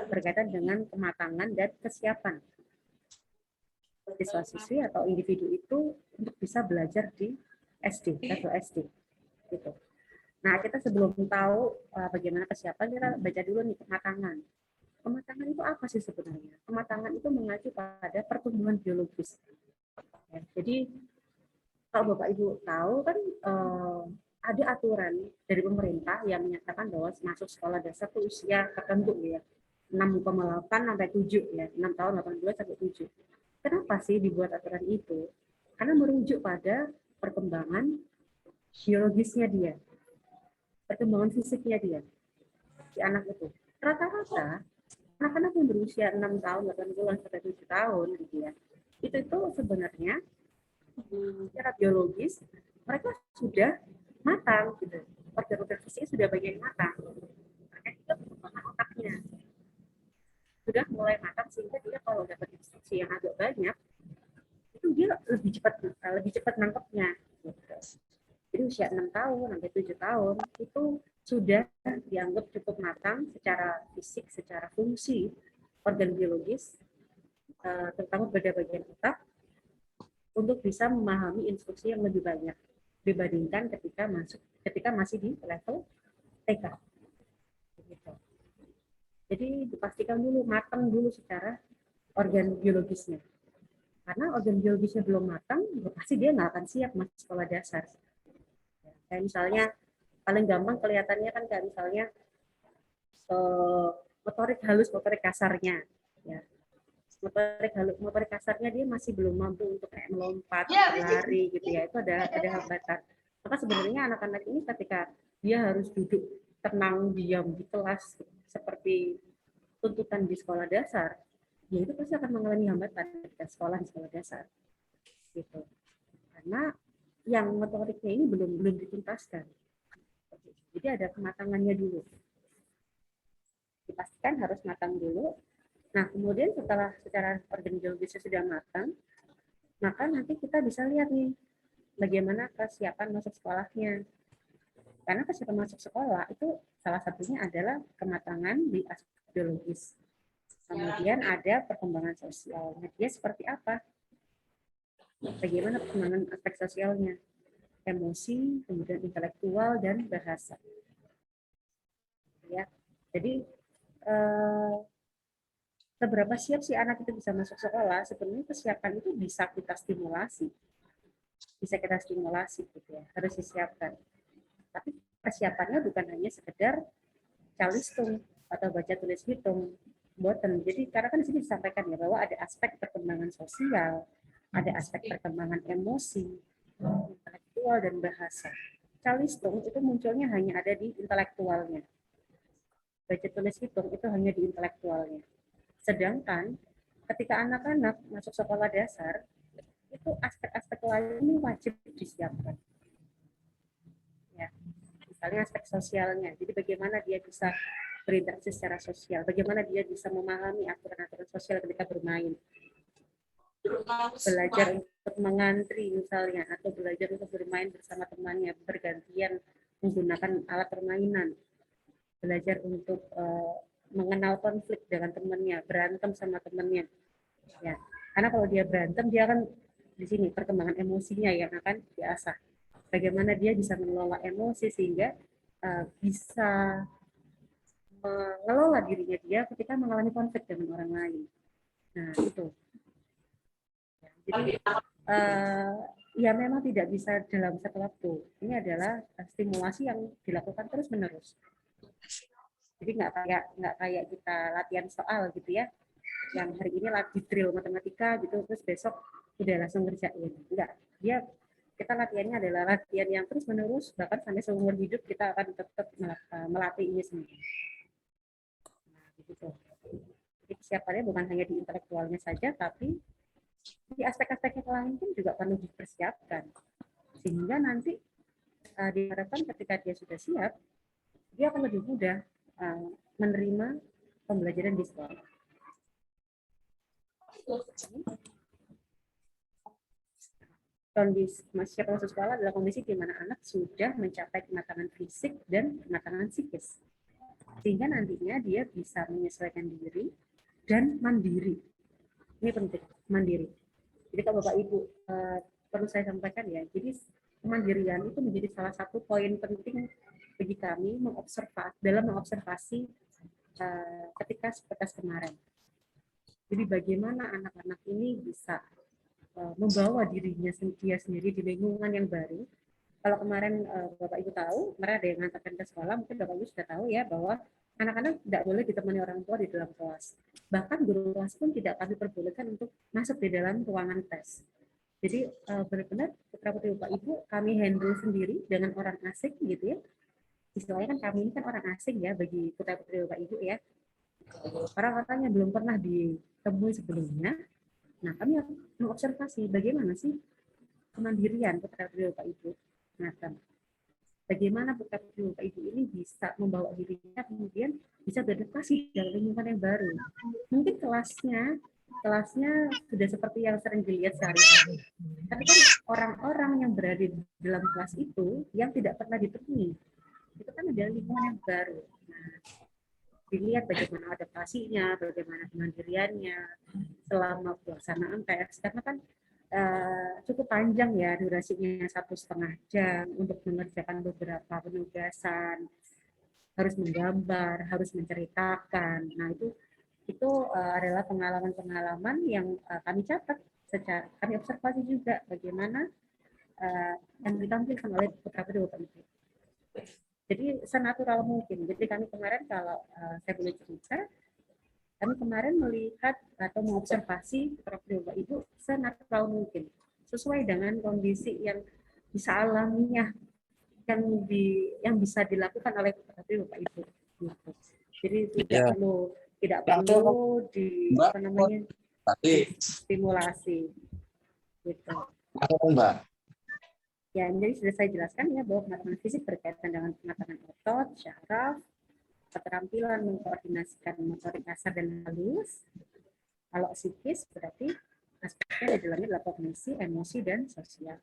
berkaitan dengan kematangan dan kesiapan siswa-siswi atau individu itu untuk bisa belajar di SD, level SD. Gitu. Nah, kita sebelum tahu bagaimana kesiapan, kita baca dulu nih kematangan. Kematangan itu apa sih sebenarnya? Kematangan itu mengacu pada pertumbuhan biologis. Ya, jadi, kalau Bapak Ibu tahu kan ada aturan dari pemerintah yang menyatakan bahwa masuk sekolah dasar itu usia tertentu ya. 6,8 sampai 7 ya, 6 tahun 8 bulan sampai 7. Kenapa sih dibuat aturan itu? Karena merujuk pada perkembangan biologisnya dia, perkembangan fisiknya dia, si anak itu. Rata-rata anak-anak yang berusia 6 tahun, 8 bulan sampai 7 tahun gitu ya, itu sebenarnya secara biologis mereka sudah matang gitu. Organ-organ fisiknya sudah bagian matang. Terkait juga perkembangan otaknya sudah mulai matang sehingga dia kalau dapat instruksi yang agak banyak itu dia lebih cepat nangkepnya gitu. Jadi usia 6 tahun sampai 7 tahun itu sudah dianggap cukup matang secara fisik, secara fungsi organ biologis, terutama pada bagian otak, untuk bisa memahami instruksi yang lebih banyak dibandingkan ketika masih di level TK. Gitu. Jadi dipastikan dulu matang dulu secara organ biologisnya. Karena organ biologisnya belum matang, pasti dia nggak akan siap masuk sekolah dasar. Kayak misalnya paling gampang kelihatannya kan kayak misalnya motorik halus, motorik kasarnya. Ya. Motorik kasarnya dia masih belum mampu untuk kayak melompat, berlari gitu ya. Itu ada hambatan. Maka sebenarnya anak-anak ini ketika dia harus duduk tenang, diam di kelas seperti tuntutan di sekolah dasar, ya itu pasti akan mengalami hambatan ketika sekolah di sekolah dasar. Gitu. Karena yang motoriknya ini belum dituntaskan. Jadi ada kematangannya dulu. Dipastikan harus matang dulu. Nah, kemudian secara organ biologisnya sudah matang, maka nanti kita bisa lihat nih bagaimana kesiapan masuk sekolahnya. Karena kesiapan masuk sekolah itu salah satunya adalah kematangan di aspek biologis. Kemudian ada perkembangan sosial. Dia seperti apa? Bagaimana perkembangan aspek sosialnya? Emosi, kemudian intelektual, dan bahasa. Ya, jadi seberapa siap sih anak itu bisa masuk sekolah? Sebenarnya kesiapan itu bisa kita stimulasi, gitu ya, harus disiapkan. Tapi persiapannya bukan hanya sekedar calistung atau baca tulis hitung, boten. Jadi karena kan di sini disampaikan ya bahwa ada aspek perkembangan sosial, ada aspek perkembangan emosi, intelektual, dan bahasa. Calistung itu munculnya hanya ada di intelektualnya. Baca tulis hitung itu hanya di intelektualnya. Sedangkan ketika anak-anak masuk sekolah dasar, itu aspek-aspek lain ini wajib disiapkan. Ya. Misalnya aspek sosialnya, jadi bagaimana dia bisa berinteraksi secara sosial, bagaimana dia bisa memahami aturan-aturan sosial ketika bermain, belajar untuk mengantri misalnya, atau belajar untuk bermain bersama temannya, bergantian menggunakan alat permainan, belajar untuk mengenal konflik dengan temannya, berantem sama temannya. Ya, karena kalau dia berantem, dia kan di sini perkembangan emosinya yang akan diasah. Bagaimana dia bisa mengelola emosi sehingga bisa mengelola dirinya dia ketika mengalami konflik dengan orang lain. Nah, itu. Jadi ya memang tidak bisa dalam satu waktu. Ini adalah stimulasi yang dilakukan terus-menerus. Jadi nggak kayak kita latihan soal gitu ya, yang hari ini lagi drill matematika gitu, terus besok udah langsung ngerjain. Enggak, kita latihannya adalah latihan yang terus menerus, bahkan sampai seumur hidup kita akan tetap melatih ini semua. Nah, gitu. Jadi kesiapannya bukan hanya di intelektualnya saja, tapi di aspek-aspek yang lain pun juga perlu dipersiapkan, sehingga nanti diharapkan ketika dia sudah siap, dia akan lebih mudah menerima pembelajaran di sekolah. Kondisi siap masuk sekolah adalah kondisi di mana anak sudah mencapai kematangan fisik dan kematangan psikis. sehingga nantinya dia bisa menyesuaikan diri dan mandiri. Ini penting, mandiri. Jadi kalau Bapak Ibu perlu saya sampaikan ya, jadi kemandirian itu menjadi salah satu poin penting bagi kami dalam mengobservasi ketika seperti kemarin. Jadi bagaimana anak-anak ini bisa membawa dirinya dia sendiri di lingkungan yang baru. Kalau kemarin Bapak Ibu tahu, kemarin ada yang ngantarkan ke sekolah, mungkin Bapak Ibu sudah tahu ya bahwa anak-anak tidak boleh ditemani orang tua di dalam kelas. Bahkan guru kelas pun tidak kami perbolehkan untuk masuk di dalam ruangan tes. Jadi benar-benar putra-putri Bapak Ibu kami handle sendiri dengan orang asing gitu ya. Istilahnya kan kami ini kan orang asing ya bagi putra-putri Bapak Ibu ya. Orang-orang yang belum pernah ditemui sebelumnya. Nah, kami mengobservasi bagaimana sih kemandirian putra-putri Bapak Ibu. Nah, bagaimana putra-putri Bapak Ibu ini bisa membawa dirinya kemudian bisa beradaptasi dalam lingkungan yang baru. Mungkin kelasnya sudah seperti yang sering dilihat sehari-hari. Tapi kan orang-orang yang berada di dalam kelas itu yang tidak pernah ditemui, itu kan ada lingkungan yang baru. Nah, dilihat bagaimana adaptasinya, bagaimana kemandiriannya selama pelaksanaan PS, karena kan cukup panjang ya durasinya 1,5 jam untuk mengerjakan beberapa penugasan, harus menggambar, harus menceritakan. Nah itu adalah pengalaman-pengalaman yang kami catat, kami observasi juga bagaimana yang ditampilkan oleh putra-putri Bapak Ibu. Jadi senatural mungkin. Jadi kami kemarin kalau saya boleh cerita, kami kemarin melihat atau mengobservasi putra-putri Bapak Ibu senatural mungkin, sesuai dengan kondisi yang bisa alamiah yang bisa dilakukan oleh putra-putri Bapak Ibu. Gitu. Jadi tidak perlu apa namanya stimulasi. Gitu. Mbak. Ya, jadi sudah saya jelaskan ya bahwa pengetahuan fisik berkaitan dengan pengetahuan otot, syaraf, keterampilan mengkoordinasikan motorik kasar dan halus. Kalau psikis berarti aspeknya di dalamnya adalah kognisi, emosi, dan sosial.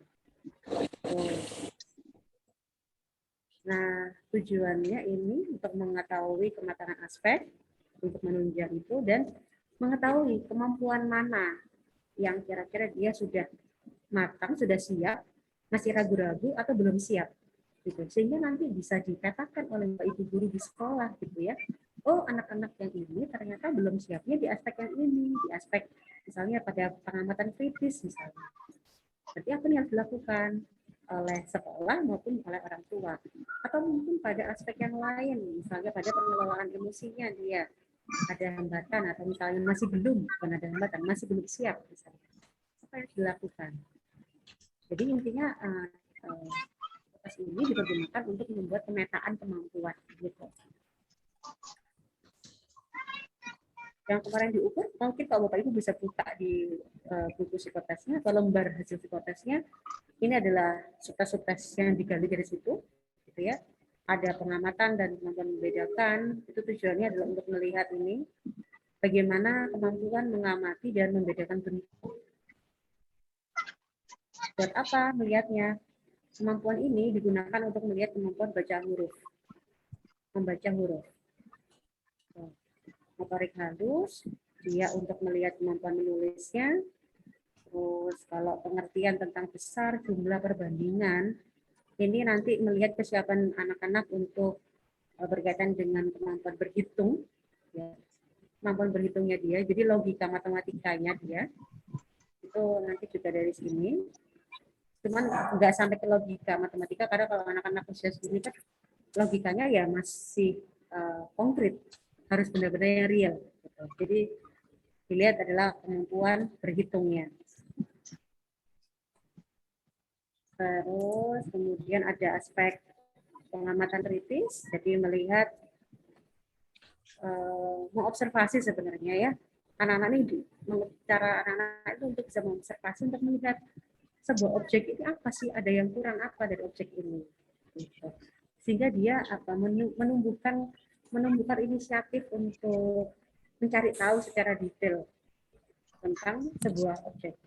Nah, tujuannya ini untuk mengetahui kematangan aspek, untuk menunjang itu, dan mengetahui kemampuan mana yang kira-kira dia sudah matang, sudah siap, masih ragu-ragu, atau belum siap. Gitu. Sehingga nanti bisa dikatakan oleh Pak Ibu guru di sekolah, gitu ya. Oh, anak-anak yang ini ternyata belum siapnya di aspek yang ini, di aspek misalnya pada pengamatan kritis misalnya. Berarti apa yang harus dilakukan oleh sekolah maupun oleh orang tua, atau mungkin pada aspek yang lain, misalnya pada pengelolaan emosinya dia ada hambatan, atau misalnya masih belum, bukan ada hambatan, masih belum siap misalnya. Apa yang harus dilakukan? Jadi intinya tes ini dipergunakan untuk membuat pemetaan kemampuan gitu. Yang kemarin diukur, mungkin kalau Bapak Ibu bisa buka di buku psikotesnya atau lembar hasil psikotesnya, ini adalah subtes yang digali dari situ, gitu ya. Ada pengamatan dan kemampuan membedakan. Itu tujuannya adalah untuk melihat ini bagaimana kemampuan mengamati dan membedakan bentuk. Buat apa melihatnya? Kemampuan ini digunakan untuk melihat kemampuan baca huruf, membaca huruf. Motorik halus, dia untuk melihat kemampuan menulisnya. Terus kalau pengertian tentang besar, jumlah, perbandingan, ini nanti melihat kesiapan anak-anak untuk berkaitan dengan kemampuan berhitung, ya. Kemampuan berhitungnya dia, jadi logika matematikanya dia, itu nanti juga dari sini. Cuman nggak sampai ke logika matematika, karena kalau anak-anak usia segini kan logikanya ya masih konkret, harus benar-benar yang real. Gitu. Jadi dilihat adalah kemampuan berhitungnya. Terus kemudian ada aspek pengamatan kritis, jadi melihat, mengobservasi sebenarnya ya. Anak-anak ini, cara anak-anak itu untuk bisa mengobservasi, untuk melihat sebuah objek ini apa sih, ada yang kurang apa dari objek ini. Gitu. Sehingga dia menumbuhkan inisiatif untuk mencari tahu secara detail tentang sebuah objek.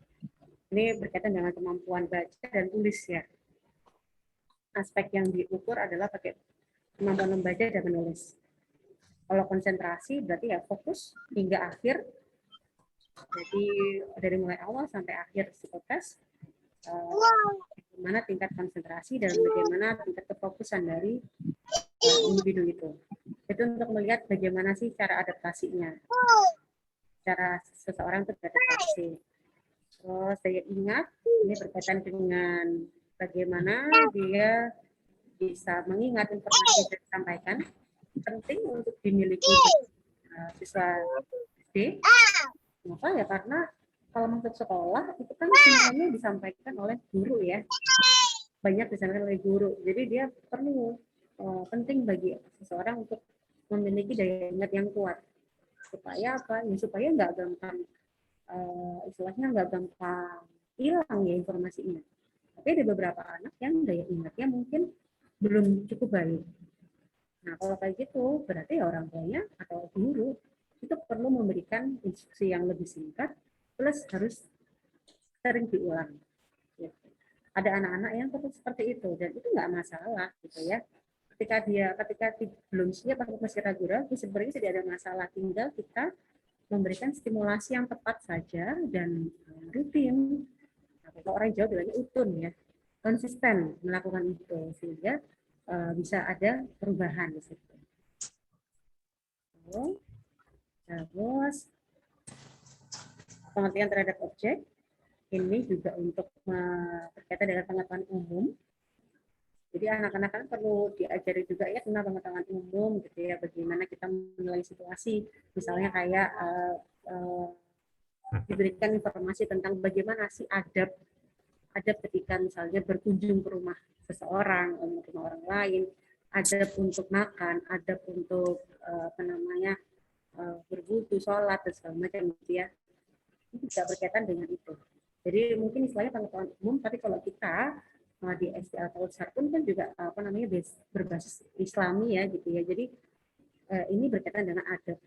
Ini berkaitan dengan kemampuan baca dan tulis ya. Aspek yang diukur adalah pakai kemampuan membaca dan menulis. Kalau konsentrasi berarti ya fokus hingga akhir. Jadi dari mulai awal sampai akhir psikotes, bagaimana tingkat konsentrasi dan bagaimana tingkat kefokusan dari individu itu. Itu untuk melihat bagaimana sih cara adaptasinya, cara seseorang itu beradaptasi. Terus saya ingat ini berkaitan dengan bagaimana dia bisa mengingat informasi yang disampaikan, penting untuk dimiliki siswa SD. Kenapa ya? Karena kalau masuk sekolah itu kan semuanya disampaikan oleh guru ya, banyak disampaikan oleh guru. Jadi dia perlu penting bagi seseorang untuk memiliki daya ingat yang kuat. Supaya apa? Ya supaya nggak gampang istilahnya nggak gampang hilang ya informasinya. Tapi ada beberapa anak yang daya ingatnya mungkin belum cukup baik. Nah kalau kayak gitu berarti orang tuanya atau guru itu perlu memberikan instruksi yang lebih singkat plus harus sering diulang. Ada anak-anak yang seperti itu dan itu nggak masalah gitu ya. Ketika belum siap atau masih ragu-ragu sebenarnya tidak ada masalah, tinggal kita memberikan stimulasi yang tepat saja dan rutin. Kalau orang Jawa bilangnya utun ya, konsisten melakukan itu sehingga bisa ada perubahan di situ. Terus pengertian terhadap objek ini juga untuk berkaitan dengan pengetahuan umum. Jadi anak-anak kan perlu diajari juga ya tentang pengetahuan umum gitu ya, bagaimana kita menilai situasi, misalnya kayak diberikan informasi tentang bagaimana sih adab ketika misalnya berkunjung ke rumah seseorang, ke rumah orang lain, adab untuk makan, adab untuk berwudu, sholat dan segala macam gitu ya. Ini bisa berkaitan dengan itu. Jadi mungkin istilahnya pengetahuan umum, tapi kalau kita di SDL Tausar pun kan juga berbasis Islami ya gitu ya. Jadi ini berkaitan dengan adab,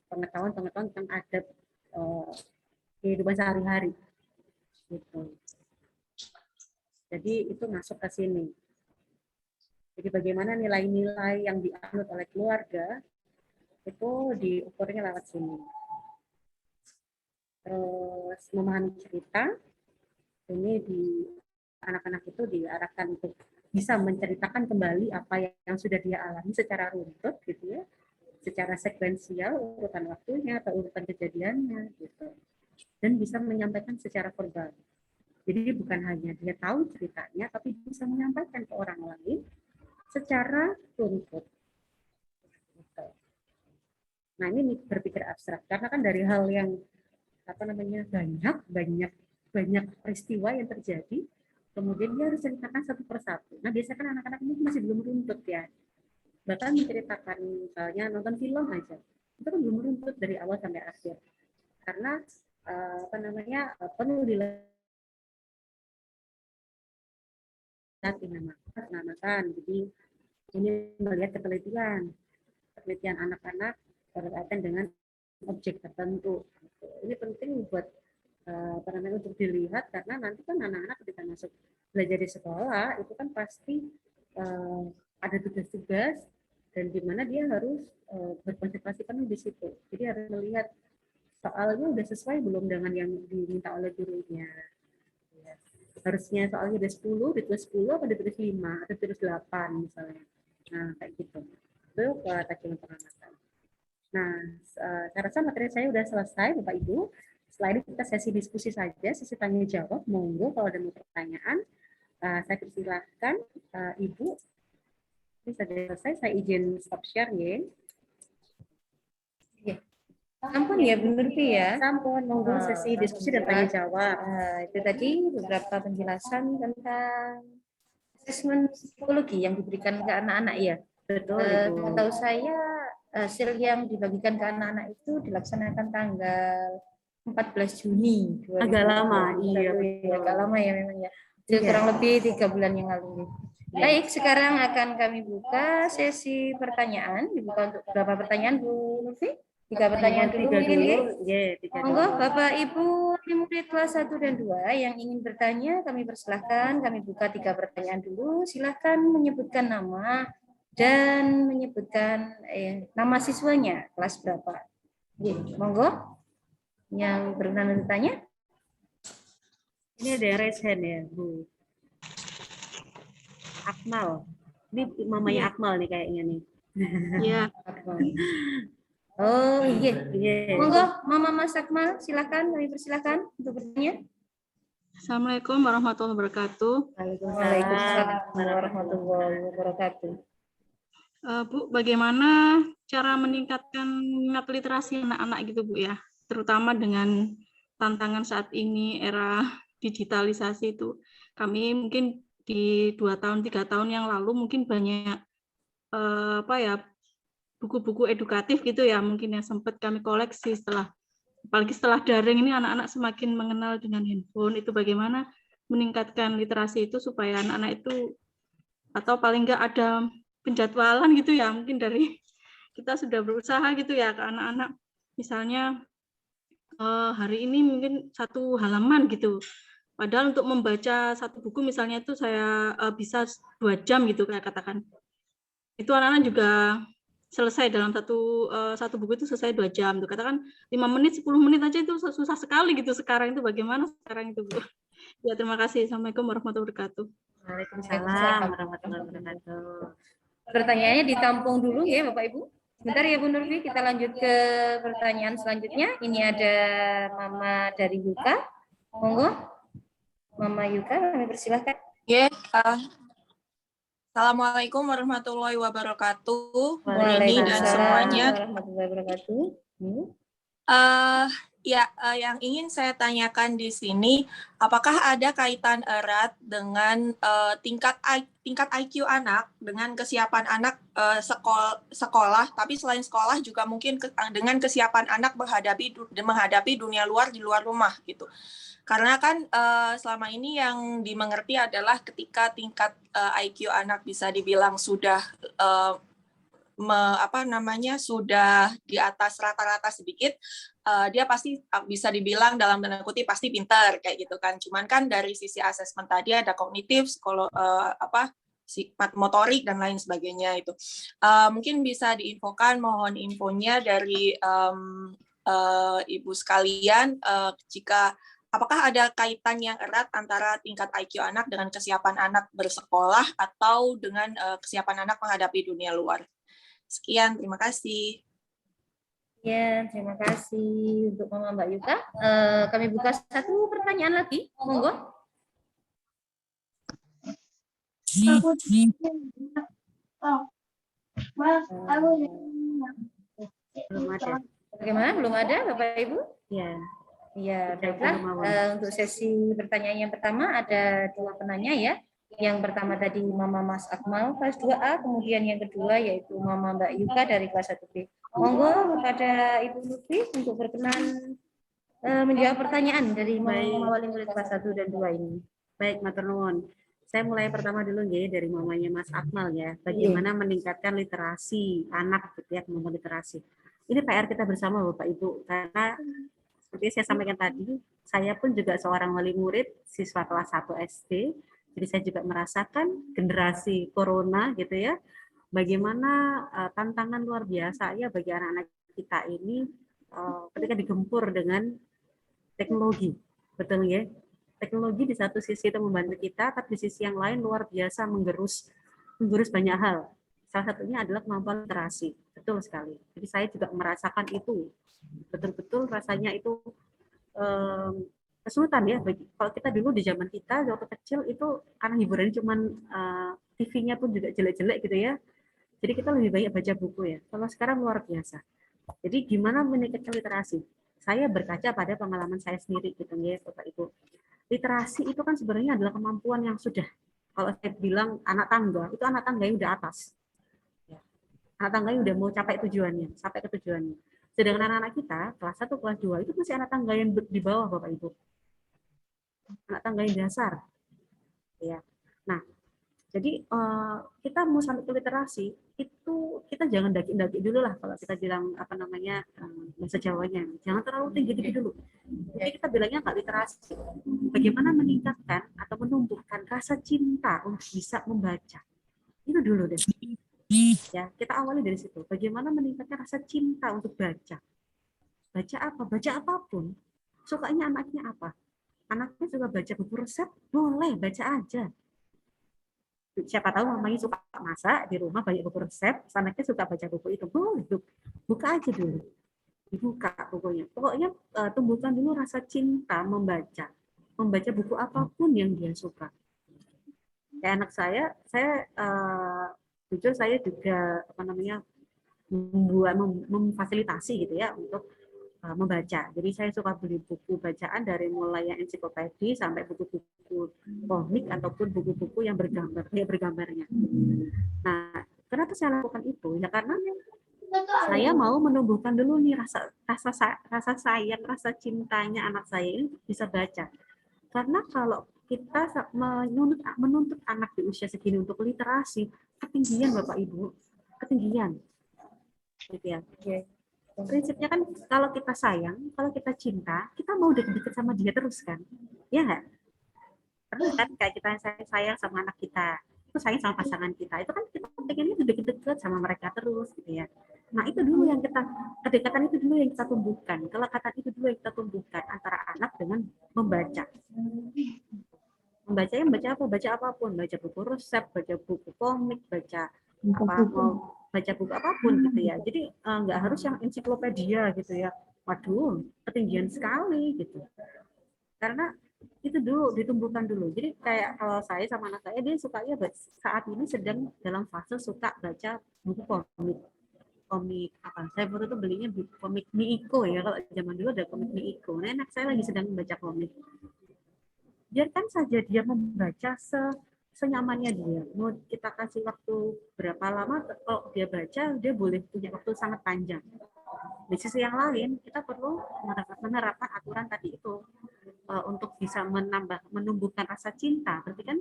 pengetahuan tentang adab kehidupan sehari-hari. Gitu. Jadi itu masuk ke sini. Jadi bagaimana nilai-nilai yang dianut oleh keluarga itu diukurnya lewat sini. Terus memahami cerita, ini di anak-anak itu diarahkan untuk bisa menceritakan kembali apa yang sudah dia alami secara runtut gitu ya, secara sekuensial urutan waktunya atau urutan kejadiannya gitu, dan bisa menyampaikan secara verbal. Jadi bukan hanya dia tahu ceritanya, tapi bisa menyampaikan ke orang lain secara runtut. Nah ini berpikir abstrak karena kan dari hal yang banyak peristiwa yang terjadi, kemudian dia harus ceritakan satu persatu. Nah biasanya kan anak-anak ini masih belum runtut ya, bahkan menceritakan misalnya nonton film aja itu kan belum runtut dari awal sampai akhir karena perlu dinamakan. Jadi ini melihat penelitian anak-anak berkaitan dengan objek tertentu. Ini penting buat untuk dilihat karena nanti kan anak-anak ketika masuk belajar di sekolah itu kan pasti ada tugas-tugas dan di mana dia harus berkonsentrasi penuh di situ. Jadi harus melihat soalnya udah sesuai belum dengan yang diminta oleh gurunya. Harusnya soalnya udah 10, ditulis 10 atau ditulis 5 atau ditulis 8 misalnya. Nah, kayak gitu. Itu tagihan pengamatan. Nah, saya rasa materi saya udah selesai, Bapak Ibu. Setelah ini kita sesi diskusi saja, sesi tanya jawab. Monggo kalau ada pertanyaan, saya persilahkan Ibu. Ini sudah selesai, saya izin stop share ya. Ampun ya, Bu Nurfi ya. Sampun, monggo sesi diskusi dan tanya jawab. Itu tadi beberapa penjelasan tentang asesmen psikologi yang diberikan ke anak-anak ya. Betul, Tahu saya hasil yang dibagikan ke anak-anak itu dilaksanakan tanggal 14 Juni. Agak lama, iya. Agak lama ya memang ya. Kurang lebih 3 bulan yang lalu. Baik, sekarang akan kami buka sesi pertanyaan. Dibuka untuk berapa pertanyaan, Bu Nurfi? 3 pertanyaan dulu mungkin ya. Monggo Bapak Ibu murid kelas 1 dan 2 yang ingin bertanya kami persilahkan, kami buka 3 pertanyaan dulu. Silahkan menyebutkan nama, dan menyebutkan nama siswanya, kelas berapa. Monggo, yang berkenan bertanya. Ini ada yang raise hand ya, Bu. Akmal. Ini mamanya Akmal nih kayaknya nih. Iya, Oh iya, Iya. monggo Mama Mas Akmal, silakan, kami persilakan untuk bertanya. Assalamualaikum warahmatullahi wabarakatuh. Waalaikumsalam warahmatullahi wabarakatuh. Bu, bagaimana cara meningkatkan minat literasi anak-anak gitu Bu ya, terutama dengan tantangan saat ini era digitalisasi itu. Kami mungkin di 2 tahun 3 tahun yang lalu mungkin banyak buku-buku edukatif gitu ya, mungkin yang sempat kami koleksi apalagi setelah daring ini anak-anak semakin mengenal dengan handphone. Itu bagaimana meningkatkan literasi itu supaya anak-anak itu, atau paling enggak ada penjadwalan gitu ya, mungkin dari kita sudah berusaha gitu ya ke anak-anak, misalnya hari ini mungkin 1 halaman gitu, padahal untuk membaca 1 buku misalnya itu saya bisa 2 jam gitu kayak katakan, itu anak-anak juga selesai dalam satu buku itu selesai 2 jam tuh, katakan 5 menit 10 menit aja itu susah sekali gitu sekarang. Itu bagaimana sekarang itu Bu? Ya, terima kasih. Assalamualaikum warahmatullahi wabarakatuh. Waalaikumsalam warahmatullahi wabarakatuh. Pertanyaannya ditampung dulu ya Bapak Ibu. Sebentar ya Bu Nurfi, kita lanjut ke pertanyaan selanjutnya. Ini ada Mama dari Yuka. Monggo. Mama Yuka, kami persilahkan. Ya, Assalamualaikum warahmatullahi wabarakatuh, Bu Rini dan semuanya. Warahmatullahi wabarakatuh. Yang ingin saya tanyakan di sini, apakah ada kaitan erat dengan tingkat IQ anak dengan kesiapan anak sekolah, tapi selain sekolah juga mungkin dengan kesiapan anak menghadapi dunia luar di luar rumah gitu. Karena kan selama ini yang dimengerti adalah ketika tingkat IQ anak bisa dibilang sudah sudah di atas rata-rata sedikit, dia pasti bisa dibilang dalam tanda kutip pasti pintar kayak gitu kan. Cuman kan dari sisi asesmen tadi ada kognitif, sifat motorik dan lain sebagainya itu. Mungkin bisa diinfokan, mohon infonya dari Ibu sekalian, apakah ada kaitan yang erat antara tingkat IQ anak dengan kesiapan anak bersekolah atau dengan kesiapan anak menghadapi dunia luar? Sekian, terima kasih. Ya, terima kasih untuk Mama Mbak Yuka. Kami buka 1 pertanyaan lagi, monggo. Belum ada. Bagaimana? Belum ada, Bapak Ibu? Ya. Ya, baiklah. Untuk sesi pertanyaan yang pertama ada 2 penanya ya. Yang pertama tadi Mama Mas Akmal kelas 2A, kemudian yang kedua yaitu Mama Mbak Yuka dari kelas 1B. Monggo kepada Ibu Lutfi untuk berkenan menjawab pertanyaan dari Mama wali murid kelas 1 dan 2 ini. Baik, matur nuwun. Saya mulai pertama dulu ya dari mamanya Mas Akmal ya. Bagaimana meningkatkan literasi anak gitu ya, kemampuan literasi. Ini PR kita bersama Bapak Ibu, karena seperti saya sampaikan tadi, saya pun juga seorang wali murid siswa kelas 1 SD. Jadi saya juga merasakan generasi corona gitu ya. Bagaimana tantangan luar biasa ya bagi anak-anak kita ini ketika digempur dengan teknologi. Betul ya? Teknologi di satu sisi itu membantu kita, tapi di sisi yang lain luar biasa menggerus banyak hal. Salah satunya adalah kemampuan literasi. Betul sekali. Jadi saya juga merasakan itu. Betul-betul rasanya itu kesulitan ya. Kalau kita dulu di zaman kita, waktu kecil itu karena hiburan cuman TV-nya pun juga jelek-jelek gitu ya. Jadi kita lebih banyak baca buku ya. Kalau sekarang luar biasa. Jadi gimana meningkatkan literasi? Saya berkaca pada pengalaman saya sendiri gitu ya, Bapak Ibu. Literasi itu kan sebenarnya adalah kemampuan yang sudah, kalau saya bilang anak tangga, itu anak tangga yang udah atas. Anak tangga yang udah mau sampai ke tujuannya. Sedangkan anak-anak kita, kelas 1, kelas 2, itu masih anak tangga yang di bawah, Bapak Ibu. Anak tangga yang dasar. Ya. Nah, jadi kita mau sampai ke literasi, itu kita jangan daki-daki dulu lah kalau kita bilang bahasa Jawanya. Jangan terlalu tinggi dulu. Jadi kita bilangnya nggak literasi. Bagaimana meningkatkan atau menumbuhkan rasa cinta untuk bisa membaca. Itu dulu deh. Ya, kita awali dari situ. Bagaimana meningkatkan rasa cinta untuk baca. Baca apa? Baca apapun. Sukanya anaknya apa? Anaknya suka baca buku resep, boleh baca aja. Siapa tahu mamanya suka masak, di rumah banyak buku resep, anaknya suka baca buku itu, boleh, buka aja dulu, dibuka bukunya. Pokoknya tumbuhkan dulu rasa cinta membaca buku apapun yang dia suka. Kayak anak saya jujur saya juga memfasilitasi gitu ya untuk membaca. Jadi saya suka beli buku bacaan dari mulai yang ensiklopedi sampai buku-buku komik ataupun buku-buku yang bergambarnya. Nah, kenapa saya lakukan itu? Ya karena saya mau menumbuhkan dulu nih rasa sayang, rasa cintanya anak saya ini bisa baca. Karena kalau kita menuntut anak di usia segini untuk literasi, ketinggian Bapak Ibu, ketinggian. Gitu ya. Prinsipnya kan kalau kita sayang, kalau kita cinta, kita mau deket-deket sama dia terus kan, ya nggak? Pernah kan kayak kita sayang sama anak kita, itu sayang sama pasangan kita, itu kan kita pengennya deket-deket sama mereka terus gitu ya. Nah itu dulu yang kedekatan itu dulu yang kita tumbuhkan, kelekatan itu dulu yang kita tumbuhkan antara anak dengan membaca. Membaca apa? Baca apapun, baca buku resep, baca buku komik, baca buku apapun gitu ya. Jadi nggak harus yang ensiklopedia gitu ya. Waduh, ketinggian sekali gitu. Karena itu dulu ditumbuhkan dulu. Jadi kayak kalau saya sama anak saya, dia sukanya saat ini sedang dalam fase suka baca buku komik apa? Saya waktu itu belinya komik Miiko ya. Kalau zaman dulu ada komik Miiko. Nah, anak saya lagi sedang membaca komik. Biarkan saja dia membaca senyamannya dia. Mau kita kasih waktu berapa lama, kalau dia baca, dia boleh punya waktu sangat panjang. Di sisi yang lain, kita perlu menerapkan aturan tadi itu untuk bisa menumbuhkan rasa cinta. Berarti kan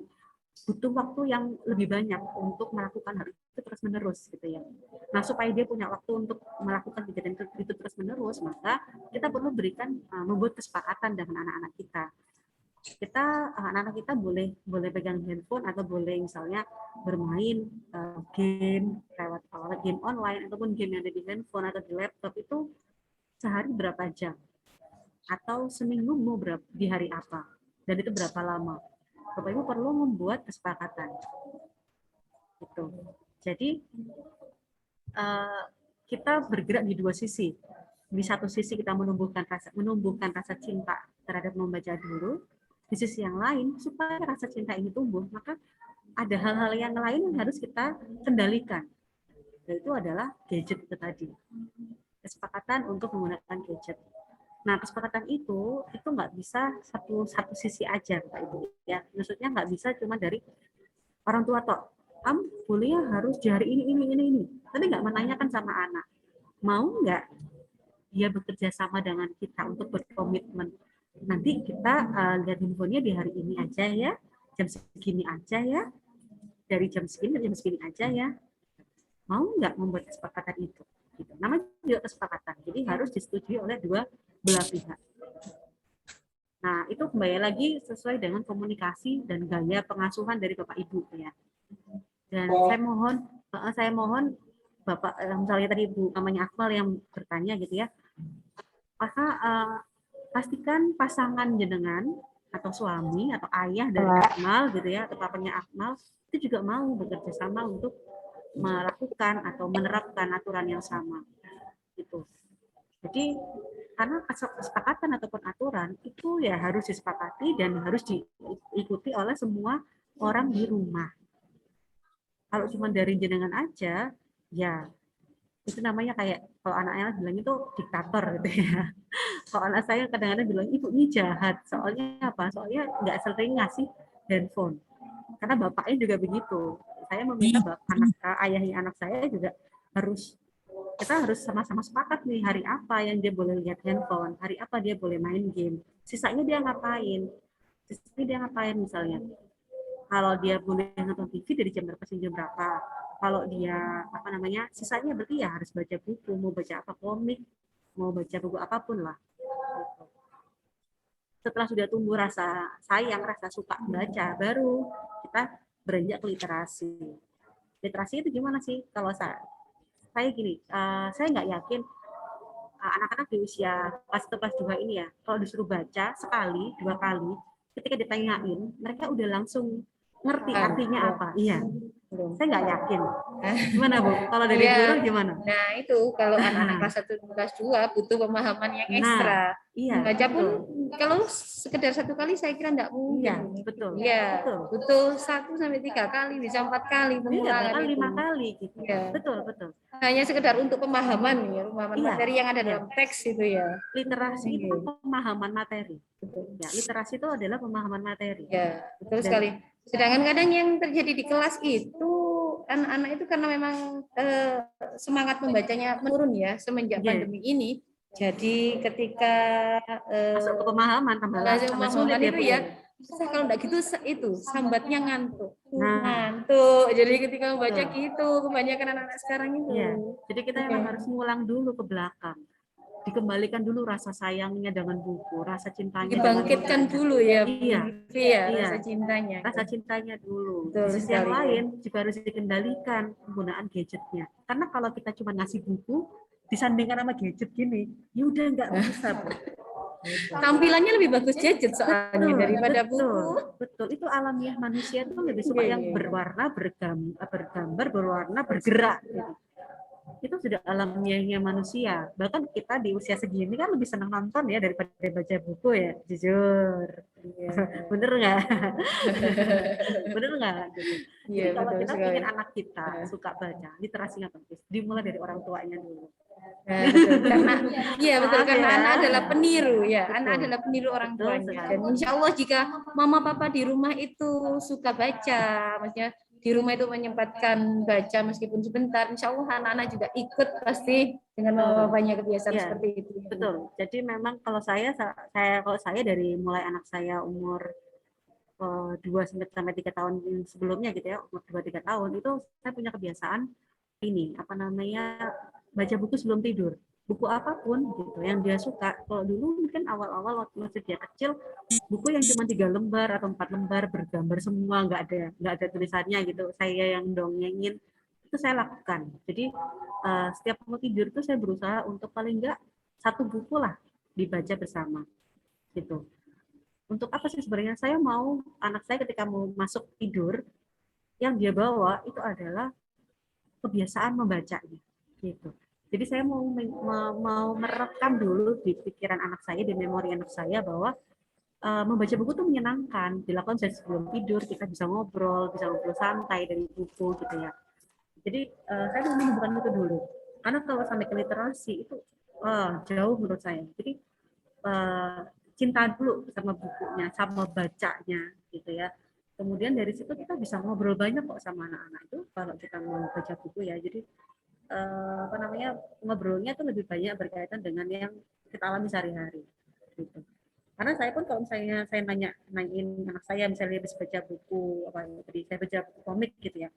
butuh waktu yang lebih banyak untuk melakukan hal itu terus-menerus gitu ya. Nah, supaya dia punya waktu untuk melakukan kegiatan itu terus-menerus, maka kita perlu membuat kesepakatan dengan anak-anak kita. Anak-anak kita boleh pegang handphone atau boleh misalnya bermain game lewat game online ataupun game yang ada di handphone atau di laptop itu sehari berapa jam atau seminggu mau di hari apa dan itu berapa lama. Bapak Ibu perlu membuat kesepakatan. Gitu. Jadi kita bergerak di dua sisi. Di satu sisi kita menumbuhkan rasa cinta terhadap membaca dulu. Di sisi yang lain, supaya rasa cinta ini tumbuh, maka ada hal-hal yang lain yang harus kita kendalikan. Yaitu adalah gadget itu tadi. Kesepakatan untuk menggunakan gadget. Nah, kesepakatan itu nggak bisa satu sisi aja, Pak Ibu. Ya, maksudnya nggak bisa cuma dari orang tua toh. Kamu boleh harus di hari ini. Tapi nggak menanyakan sama anak. Mau nggak dia bekerja sama dengan kita untuk berkomitmen? Nanti kita lihat handphonenya di hari ini aja ya, jam segini aja ya, dari jam segini ke jam segini aja ya. Mau nggak membuat kesepakatan itu? Gitu. Namanya juga kesepakatan. Jadi harus disetujui oleh dua belah pihak. Nah, itu kembali lagi sesuai dengan komunikasi dan gaya pengasuhan dari Bapak Ibu ya. Dan saya mohon Bapak, misalnya tadi Bu namanya Akmal yang bertanya gitu ya, pastikan pasangan jenengan atau suami atau ayah dari Akmal gitu ya, atau papanya Akmal itu juga mau bekerja sama untuk melakukan atau menerapkan aturan yang sama gitu. Jadi karena kesepakatan ataupun aturan itu ya harus disepakati dan harus diikuti oleh semua orang di rumah. Kalau cuma dari jenengan aja, ya itu namanya kayak kalau anak-anak bilang itu diktator gitu ya. Kalau anak saya kadang-kadang bilang ibu ini jahat, soalnya apa? Soalnya nggak sering ngasih handphone. Karena bapaknya juga begitu. Saya meminta ayahnya anak saya juga kita harus sama-sama sepakat nih hari apa yang dia boleh lihat handphone, hari apa dia boleh main game. Sisanya dia ngapain? Misalnya. Kalau dia boleh nonton TV dari jam berapa sampai jam berapa. Kalau dia sisanya berarti ya harus baca buku, mau baca apa komik, mau baca buku apapun lah. Setelah sudah tumbuh rasa sayang, rasa suka baca, baru kita beranjak ke literasi. literasi itu gimana sih? Kalau saya gini, saya nggak yakin anak-anak di usia kelas 1 kelas 2 ini ya, kalau disuruh baca sekali, 2 kali, ketika ditanyain, mereka udah langsung ngerti artinya apa. Iya, saya nggak yakin. Gimana Bu? Kalau dari Iya. guru gimana? Nah, itu kalau anak-anak kelas 1 kelas 2 butuh pemahaman yang ekstra. Iya, Baca pun betul. kalau sekedar 1 kali saya kira enggak mungkin. Iya, betul. Iya, Betul. butuh 1 sampai 3 kali, bisa 4 kali Iya, pengulangan bahkan itu. 5 kali gitu. Iya. Betul, betul. Hanya sekedar untuk pemahaman ya, pemahaman Iya, materi yang ada iya. dalam teks itu ya. Literasi itu Oke. kan pemahaman materi. Ya, literasi itu adalah pemahaman materi. Ya, betul Dan- sekali. Sedangkan kadang yang terjadi di kelas itu anak-anak itu karena memang semangat membacanya menurun ya semenjak Iya. pandemi ini. Jadi ketika Masuk ke pemahaman tambah pemahaman sulit ya, itu Bu. ya susah kalau enggak gitu itu sambatnya ngantuk. Nah. Ngantuk. Jadi ketika membaca Betul. gitu kebanyakan anak-anak sekarang itu. Iya. Jadi kita Oke. memang harus ngulang dulu ke belakang. Dikembalikan dulu rasa sayangnya dengan buku, rasa cintanya dengan Dibangkitkan bukunya. dulu ya. Iya. Iya, Iya. rasa cintanya. Rasa cintanya dulu. Betul Di sisi yang sekali. lain juga harus dikendalikan penggunaan gadgetnya. Karena kalau kita cuma ngasih buku disandingkan sama gadget gini, ya udah nggak bisa, Bu. Tampilannya lebih bagus gadget soalnya daripada buku. Betul. Itu alamiah manusia itu lebih suka Iya, yang iya. berwarna, bergambar, berwarna, bergerak. Gitu. Itu sudah alamiahnya manusia. Bahkan kita di usia segini kan lebih senang nonton ya daripada baca buku ya, jujur. Bener nggak? Bener nggak? Jadi Iya, kalau betul kita sekali. ingin anak kita suka baca, literasinya bagus, dimulai dari orang tuanya dulu. Nah, betul. Karena iya betul Maaf karena ya. anak adalah peniru ya. Betul. Anak adalah peniru orang Betul tuanya. sekali. Dan insya Allah jika mama papa di rumah itu suka baca, maksudnya di rumah itu menyempatkan baca meskipun sebentar, insya Allah anak-anak juga ikut pasti dengan mama papanya kebiasaan Iya, seperti itu. betul. Jadi memang kalau saya dari mulai anak saya umur 2 sampai 3 tahun sebelumnya gitu ya, umur 2-3 tahun itu saya punya kebiasaan ini apa namanya baca buku sebelum tidur. Buku apapun gitu yang dia suka. Kalau dulu mungkin awal-awal waktu masih dia kecil buku yang cuma 3 lembar atau 4 lembar bergambar semua nggak ada tulisannya gitu. Saya yang dongengin itu saya lakukan. Jadi setiap mau tidur itu saya berusaha untuk paling nggak 1 buku lah dibaca bersama gitu. Untuk apa sih sebenarnya saya mau anak saya ketika mau masuk tidur yang dia bawa itu adalah kebiasaan membacanya gitu. Jadi saya mau merekam dulu di pikiran anak saya, di memori anak saya bahwa membaca buku itu menyenangkan. Dilakukan sebelum tidur, kita bisa ngobrol santai dari buku gitu ya. Jadi saya mau menumbuhkan itu dulu. Karena kalau sampai ke literasi itu jauh menurut saya. Jadi cinta dulu sama bukunya, sama bacanya gitu ya. Kemudian dari situ kita bisa ngobrol banyak kok sama anak-anak itu kalau kita mau baca buku ya. Jadi ngobrolnya tuh lebih banyak berkaitan dengan yang kita alami sehari-hari gitu. Karena saya pun kalau misalnya saya nanyain anak saya misalnya bisa baca buku saya baca buku komik gitu ya.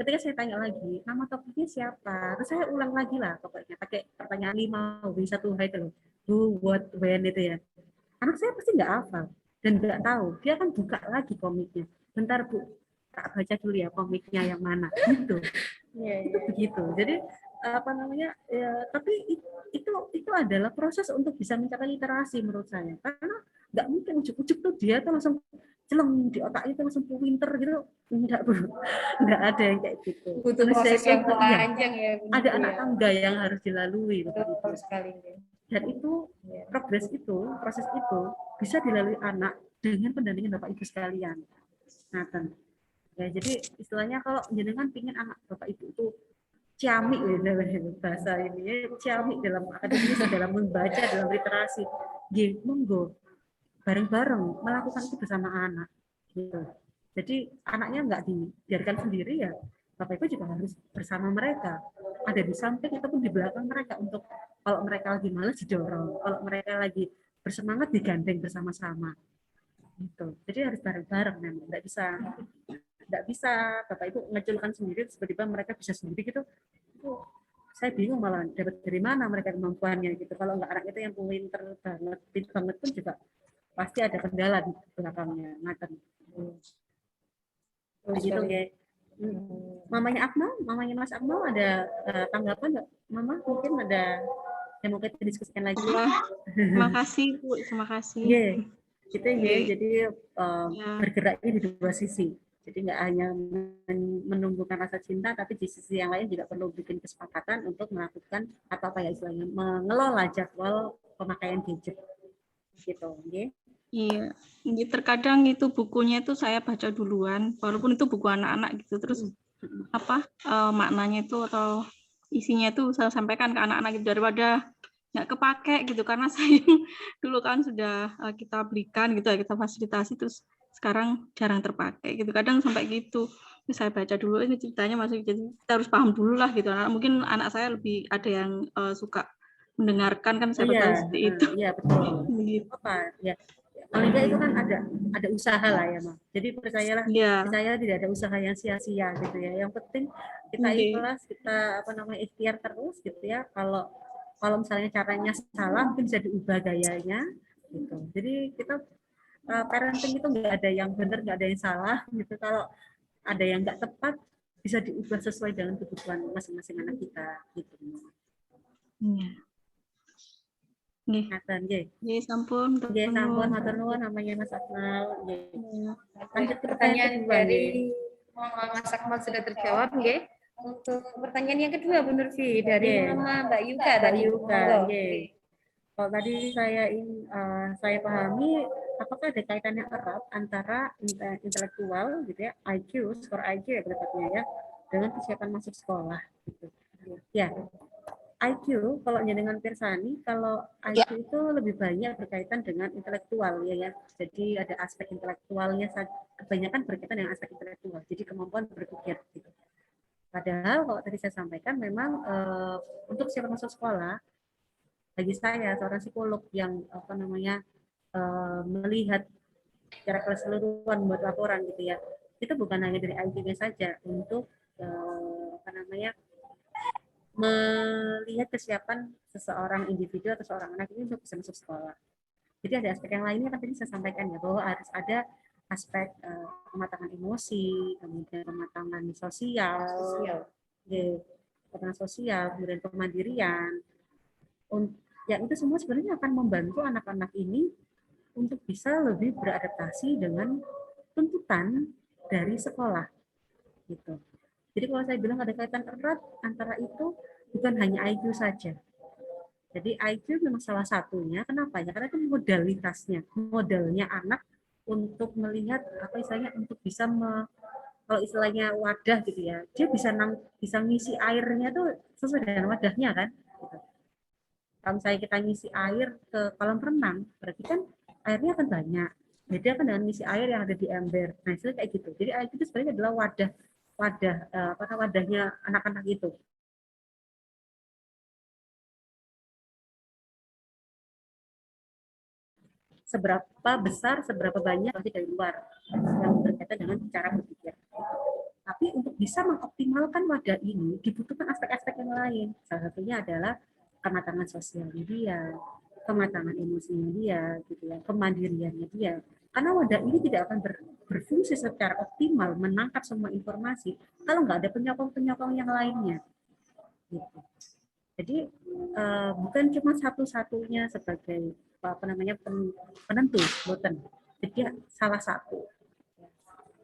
Ketika saya tanya lagi nama tokohnya siapa, terus saya ulang lagi lah pokoknya pakai pertanyaan 5 W1H itu loh, who, what, when itu ya. Anak saya pasti nggak hafal dan nggak tahu. Dia kan buka lagi komiknya. Bentar Bu, tak baca dulu ya komiknya yang mana gitu. Itu begitu. Jadi tapi itu adalah proses untuk bisa mencapai literasi menurut saya. Karena nggak mungkin ujuk-ujuk tuh dia tuh langsung celeng di otaknya tuh langsung pinter gitu. Enggak ada yang kayak gitu. Butuh proses yang panjang ya. Ada anak tangga yang harus dilalui. Betul sekali. Dan itu proses itu bisa dilalui anak dengan pendampingan Bapak Ibu sekalian. Nathan. Ya, jadi istilahnya kalau jenengan pingin anak Bapak Ibu itu ciamik bahasa ini, ciamik dalam akademis, dalam membaca, dalam literasi. Monggo bareng-bareng melakukan itu bersama anak. Gitu. Jadi anaknya nggak dibiarkan sendiri ya, Bapak Ibu juga harus bersama mereka. Ada di samping ataupun di belakang mereka untuk kalau mereka lagi malas didorong, kalau mereka lagi bersemangat digandeng bersama-sama. Gitu. Jadi harus bareng-bareng memang, nggak bisa Bapak Ibu ngeculkan sendiri tiba-tiba mereka bisa sendiri gitu. Saya bingung malah dapat dari mana mereka kemampuannya gitu. Kalau nggak anak itu yang pinter banget pun juga pasti ada kendala di belakangnya. Begitu ya. Mamanya Akmal, mamanya Mas Akmal ada tanggapan nggak? Mama mungkin ada yang mau kita diskusikan lagi. Terima kasih Bu, terima kasih. Iya, gitu ya. Iya. Jadi Ya. bergeraknya di dua sisi. Jadi nggak hanya menumbuhkan rasa cinta, tapi di sisi yang lain juga perlu bikin kesepakatan untuk melakukan apa ya istilahnya mengelola jadwal pemakaian gadget. Gitu, oke? Iya, ini terkadang itu bukunya itu saya baca duluan, walaupun itu buku anak-anak gitu, terus maknanya itu atau isinya itu saya sampaikan ke anak-anak gitu, daripada nggak kepake gitu, karena sayang dulu kan sudah kita belikan gitu ya, kita fasilitasi, terus sekarang jarang terpakai gitu, kadang sampai gitu. Terus saya baca dulu ini ceritanya masih, jadi kita harus paham dulu lah gitu. Mungkin anak saya lebih ada yang suka mendengarkan kan, saya tahu seperti itu. Iya betul. Begitu. Apa ya? Paling nggak itu kan ada usaha lah ya, Ma. Jadi percayalah, percaya tidak ada usaha yang sia-sia gitu ya. Yang penting kita ikhlas, kita ikhtiar terus gitu ya. Kalau misalnya caranya salah, mungkin bisa diubah gayanya gitu. Jadi kita parenting itu nggak ada yang benar, nggak ada yang salah gitu. Kalau ada yang nggak tepat, bisa diubah sesuai dengan kebutuhan masing-masing anak kita gitu. Iya. Nggih, sampun. Nggih, sampun matur nuwun namanya Mas Akmal. Nggih. Lanjut ke Pertanyaan dari Mas Akmal sudah terjawab, nggih. Untuk pertanyaan yang kedua, Bu Nurfi, dari Mama Mbak Yuka tadi. Kalau tadi saya pahami, apakah ada kaitannya erat antara intelektual gitu ya, IQ, skor IQ ya berarti ya, dengan kesiapan masuk sekolah gitu. Ya. IQ, kalau dengan Pirsani, kalau IQ itu lebih banyak berkaitan dengan intelektual ya. Jadi ada aspek intelektualnya, kebanyakan berkaitan dengan aspek intelektual. Jadi kemampuan berpikir. Gitu. Padahal kalau tadi saya sampaikan, memang untuk siapa masuk sekolah, bagi saya seorang psikolog yang melihat secara keseluruhan buat laporan gitu ya, itu bukan hanya dari IQ-nya saja untuk melihat kesiapan seseorang individu atau seorang anak ini untuk bisa masuk sekolah. Jadi ada aspek yang lainnya kan tadi saya sampaikan ya, bahwa harus ada aspek kematangan emosi, kemudian kematangan sosial, kemudian kemandirian. Yang itu semua sebenarnya akan membantu anak-anak ini untuk bisa lebih beradaptasi dengan tuntutan dari sekolah. Gitu. Jadi kalau saya bilang ada kaitan erat antara itu, bukan hanya IQ saja. Jadi IQ memang salah satunya. Kenapa ya? Karena itu modalnya anak untuk melihat untuk bisa kalau istilahnya wadah gitu ya, dia bisa ngisi airnya tuh sesuai dengan wadahnya kan. Gitu. Kalau misalnya kita ngisi air ke kolam renang, berarti kan airnya akan banyak. Beda kan dengan ngisi air yang ada di ember. Nah, itu kayak gitu. Jadi IQ itu sebenarnya adalah wadahnya anak-anak itu. Seberapa besar, seberapa banyak masih dari luar yang berkaitan dengan cara berpikir. Tapi untuk bisa mengoptimalkan wadah ini dibutuhkan aspek-aspek yang lain. Salah satunya adalah kematangan sosialnya dia, kematangan emosinya dia, gitu ya, kemandiriannya dia. Karena wadah ini tidak akan berfungsi secara optimal menangkap semua informasi kalau nggak ada penyokong-penyokong yang lainnya. Gitu. Jadi bukan cuma satu-satunya sebagai penentu boten. Jadi salah satu.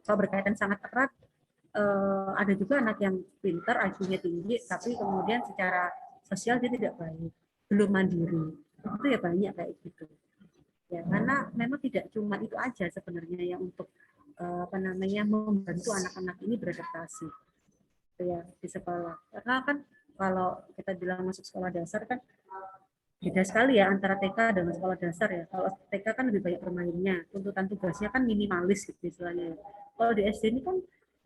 Kalau berkaitan sangat erat, ada juga anak yang pintar, IQ-nya tinggi, tapi kemudian secara sosial dia tidak baik, belum mandiri. Itu ya banyak kayak gitu. Ya, karena memang tidak cuma itu aja sebenarnya yang untuk membantu anak-anak ini beradaptasi ya di sekolah. Karena kan kalau kita bilang masuk sekolah dasar kan beda sekali ya antara TK dengan sekolah dasar ya. Kalau TK kan lebih banyak bermainnya, tuntutan tugasnya kan minimalis gitu istilahnya. Kalau di SD ini kan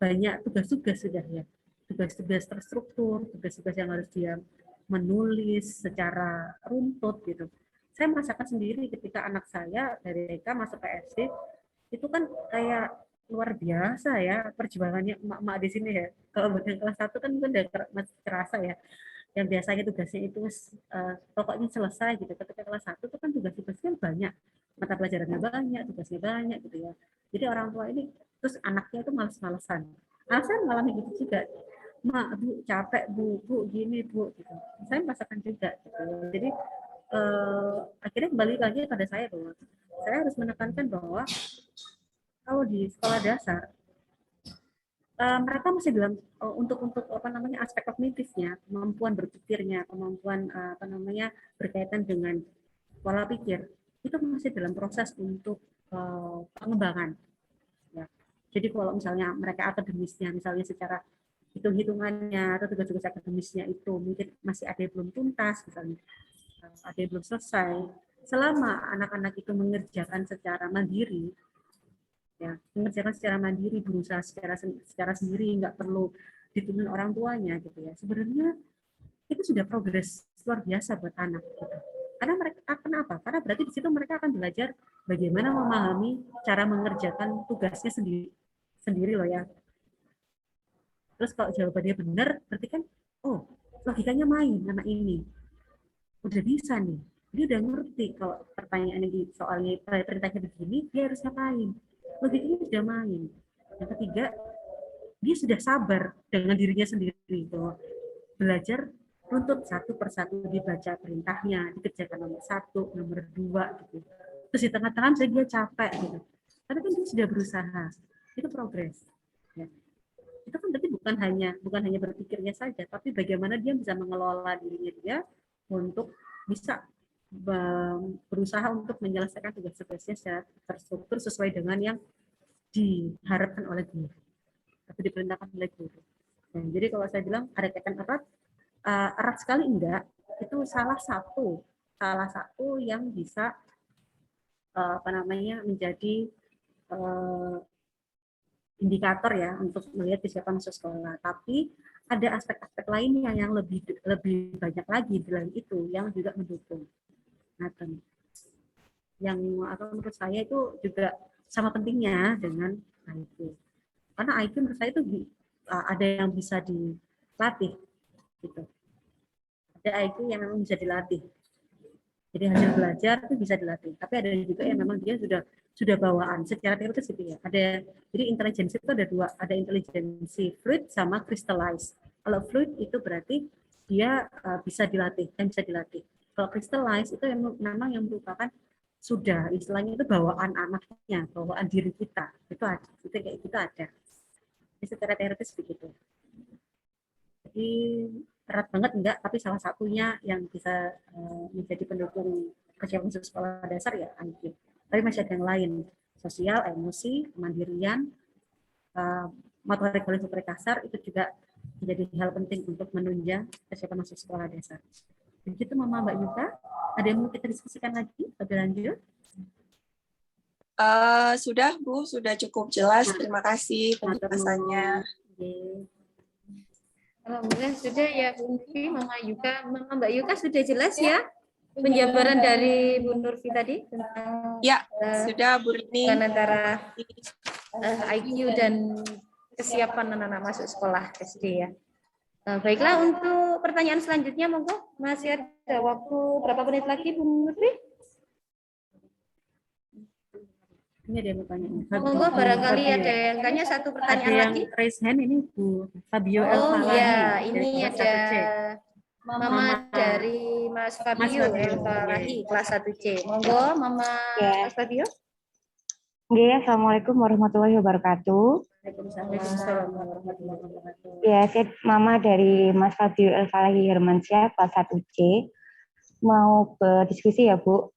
banyak tugas-tugas sudah ya, tugas-tugas terstruktur, tugas-tugas yang harus dia menulis secara runtut gitu. Saya merasakan sendiri ketika anak saya dari TK masuk ke SD, itu kan kayak luar biasa ya perjuangannya emak-emak di sini ya. Kalau buat yang kelas 1 kan udah masih terasa ya. Yang biasanya tugasnya itu pokoknya selesai gitu. Ketika kelas 1 itu kan tugas-tugasnya banyak. Mata pelajarannya banyak, tugasnya banyak gitu ya. Jadi orang tua ini, terus anaknya itu males-malesan. Saya mengalami gitu juga. Mak, Bu, capek, Bu, gini, Bu, gitu. Saya merasakan juga, gitu. Jadi akhirnya kembali lagi pada saya bahwa saya harus menekankan bahwa kalau di sekolah dasar mereka masih dalam untuk apa namanya aspek kognitifnya, kemampuan berpikirnya, kemampuan apa namanya berkaitan dengan pola pikir itu masih dalam proses untuk pengembangan. Ya. Jadi kalau misalnya mereka akademisnya, misalnya secara hitung-hitungannya atau tugas-tugas akademisnya itu mungkin masih ada yang belum tuntas, misalnya ada yang belum selesai. Selama anak-anak itu mengerjakan secara mandiri, ya mengerjakan secara mandiri, berusaha secara sendiri, nggak perlu dituntun orang tuanya gitu ya. Sebenarnya itu sudah progres luar biasa buat anak. Gitu. Karena mereka kenapa? Karena berarti di situ mereka akan belajar bagaimana memahami cara mengerjakan tugasnya sendiri loh ya. Terus kalau jawabannya benar, berarti kan, oh logikanya main anak ini, udah bisa nih. Dia udah ngerti kalau pertanyaan ini soalnya perintahnya begini, dia harus ngapain. Logikanya sudah main. Yang ketiga, dia sudah sabar dengan dirinya sendiri bahwa belajar runtut satu persatu dibaca perintahnya, dikerjakan nomor 1, nomor 2 gitu. Terus di tengah-tengah dia capek gitu. Tapi kan dia sudah berusaha. Itu progres. Ya. Itu kan berarti bukan hanya berpikirnya saja, tapi bagaimana dia bisa mengelola dirinya dia untuk bisa berusaha untuk menyelesaikan tugas-tugasnya secara terstruktur sesuai dengan yang diharapkan oleh guru atau diperintahkan oleh guru. Nah, jadi kalau saya bilang ada kaitan erat sekali enggak, itu salah satu yang bisa apa namanya menjadi indikator ya untuk melihat kesiapan masuk sekolah. Tapi ada aspek-aspek lainnya yang lebih banyak lagi di lain itu yang juga mendukung. Nah, yang menurut saya itu juga sama pentingnya dengan IQ. Karena IQ menurut saya itu ada yang bisa dilatih, gitu. Ada IQ yang memang bisa dilatih. Jadi hasil belajar itu bisa dilatih. Tapi ada juga yang memang dia sudah bawaan secara teoritis gitu ya. Jadi intelijensi itu ada dua, ada intelijensi fluid sama crystallized. Kalau fluid itu berarti dia bisa dilatih, dan bisa dilatih. Kalau crystallized itu yang memang yang merupakan sudah istilahnya itu bawaan anaknya, bawaan diri kita. Itu ada, itu kayak gitu ada. Jadi secara teoritis begitu. Jadi erat banget enggak, tapi salah satunya yang bisa menjadi pendukung kesiapan masuk sekolah dasar ya IQ. Tapi masih ada yang lain, sosial, emosi, kemandirian, motorik halus motorik kasar itu juga menjadi hal penting untuk menunjang kesiapan masuk sekolah dasar. Begitu Mama Mbak Yuka, ada yang mau kita diskusikan lagi lebih lanjut? Sudah Bu, sudah cukup jelas. Terima kasih penjelasannya. Alhamdulillah sudah ya Bu Nurfi, Mama Yuka, Mbak Yuka sudah jelas ya penjabaran dari Bu Nurfi tadi tentang ya sudah Bu Rini antara IQ dan kesiapan anak-anak masuk sekolah SD ya. Baiklah, untuk pertanyaan selanjutnya monggo, masih ada waktu berapa menit lagi Bu Nurfi? Ini ada yang bertanya. Monggo, barangkali ada yang tanya satu pertanyaan ada lagi. Yang raise hand ini Bu Fabio Oh Elfalahi. ya, ini ada Mama dari Mas Fabio Elfalahi kelas 1C. Monggo Mama Ya. Mas Fabio. Assalamualaikum warahmatullahi wabarakatuh. Waalaikumsalam warahmatullahi wabarakatuh. Ya, saya Mama dari Mas Fabio Elfalahi Hermansyah kelas 1C. Mau berdiskusi ya Bu.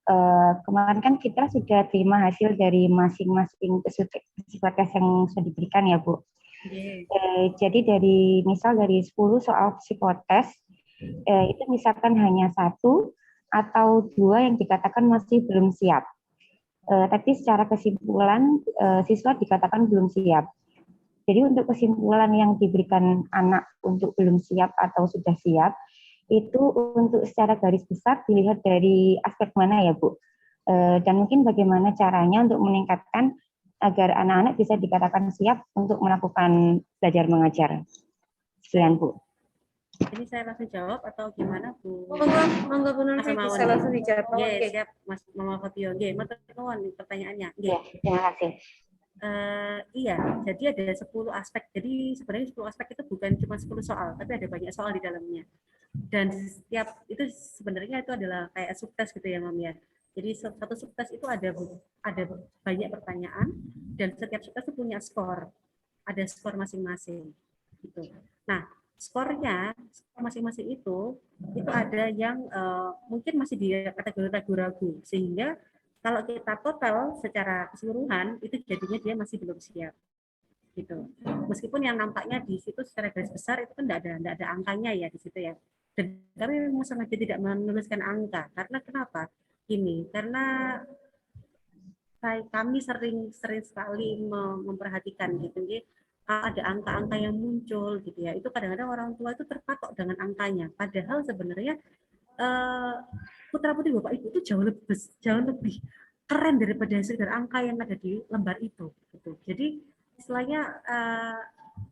Kemarin kan kita sudah terima hasil dari masing-masing psikotes yang sudah diberikan ya Bu. Jadi misal dari 10 soal psikotes, itu misalkan hanya 1 atau 2 yang dikatakan masih belum siap. Tapi secara kesimpulan siswa dikatakan belum siap. Jadi untuk kesimpulan yang diberikan anak untuk belum siap atau sudah siap, itu untuk secara garis besar dilihat dari aspek mana ya Bu? Dan mungkin bagaimana caranya untuk meningkatkan agar anak-anak bisa dikatakan siap untuk melakukan belajar mengajar. Sekian Bu. Ini saya langsung jawab atau gimana Bu? Monggo Bu Nurfi bisa langsung dijawab. Oke, siap Mas Mama Fabio. Oke, matur nuwun pertanyaannya. Ya, terima kasih. Iya, jadi ada 10 aspek. Jadi sebenarnya 10 aspek itu bukan cuma 10 soal, tapi ada banyak soal di dalamnya. Dan setiap itu sebenarnya itu adalah kayak subtes gitu ya, Mam ya. Jadi satu subtes itu ada banyak pertanyaan dan setiap subtes itu punya skor. Ada skor masing-masing gitu. Nah, skor masing-masing itu ada yang mungkin masih di kategori ragu-ragu, sehingga kalau kita total secara keseluruhan itu jadinya dia masih belum siap gitu. Meskipun yang nampaknya di situ secara garis besar itu kan tidak ada angkanya ya di situ ya. Dan kami memang sengaja tidak menuliskan angka karena kenapa? Ini karena kami sering sekali memperhatikan gitu ya. Kalau ada angka-angka yang muncul gitu ya, itu kadang-kadang orang tua itu terpatok dengan angkanya. Padahal sebenarnya putra putri bapak ibu itu jauh lebih keren daripada sekedar angka yang ada di lembar itu gitu. Jadi istilahnya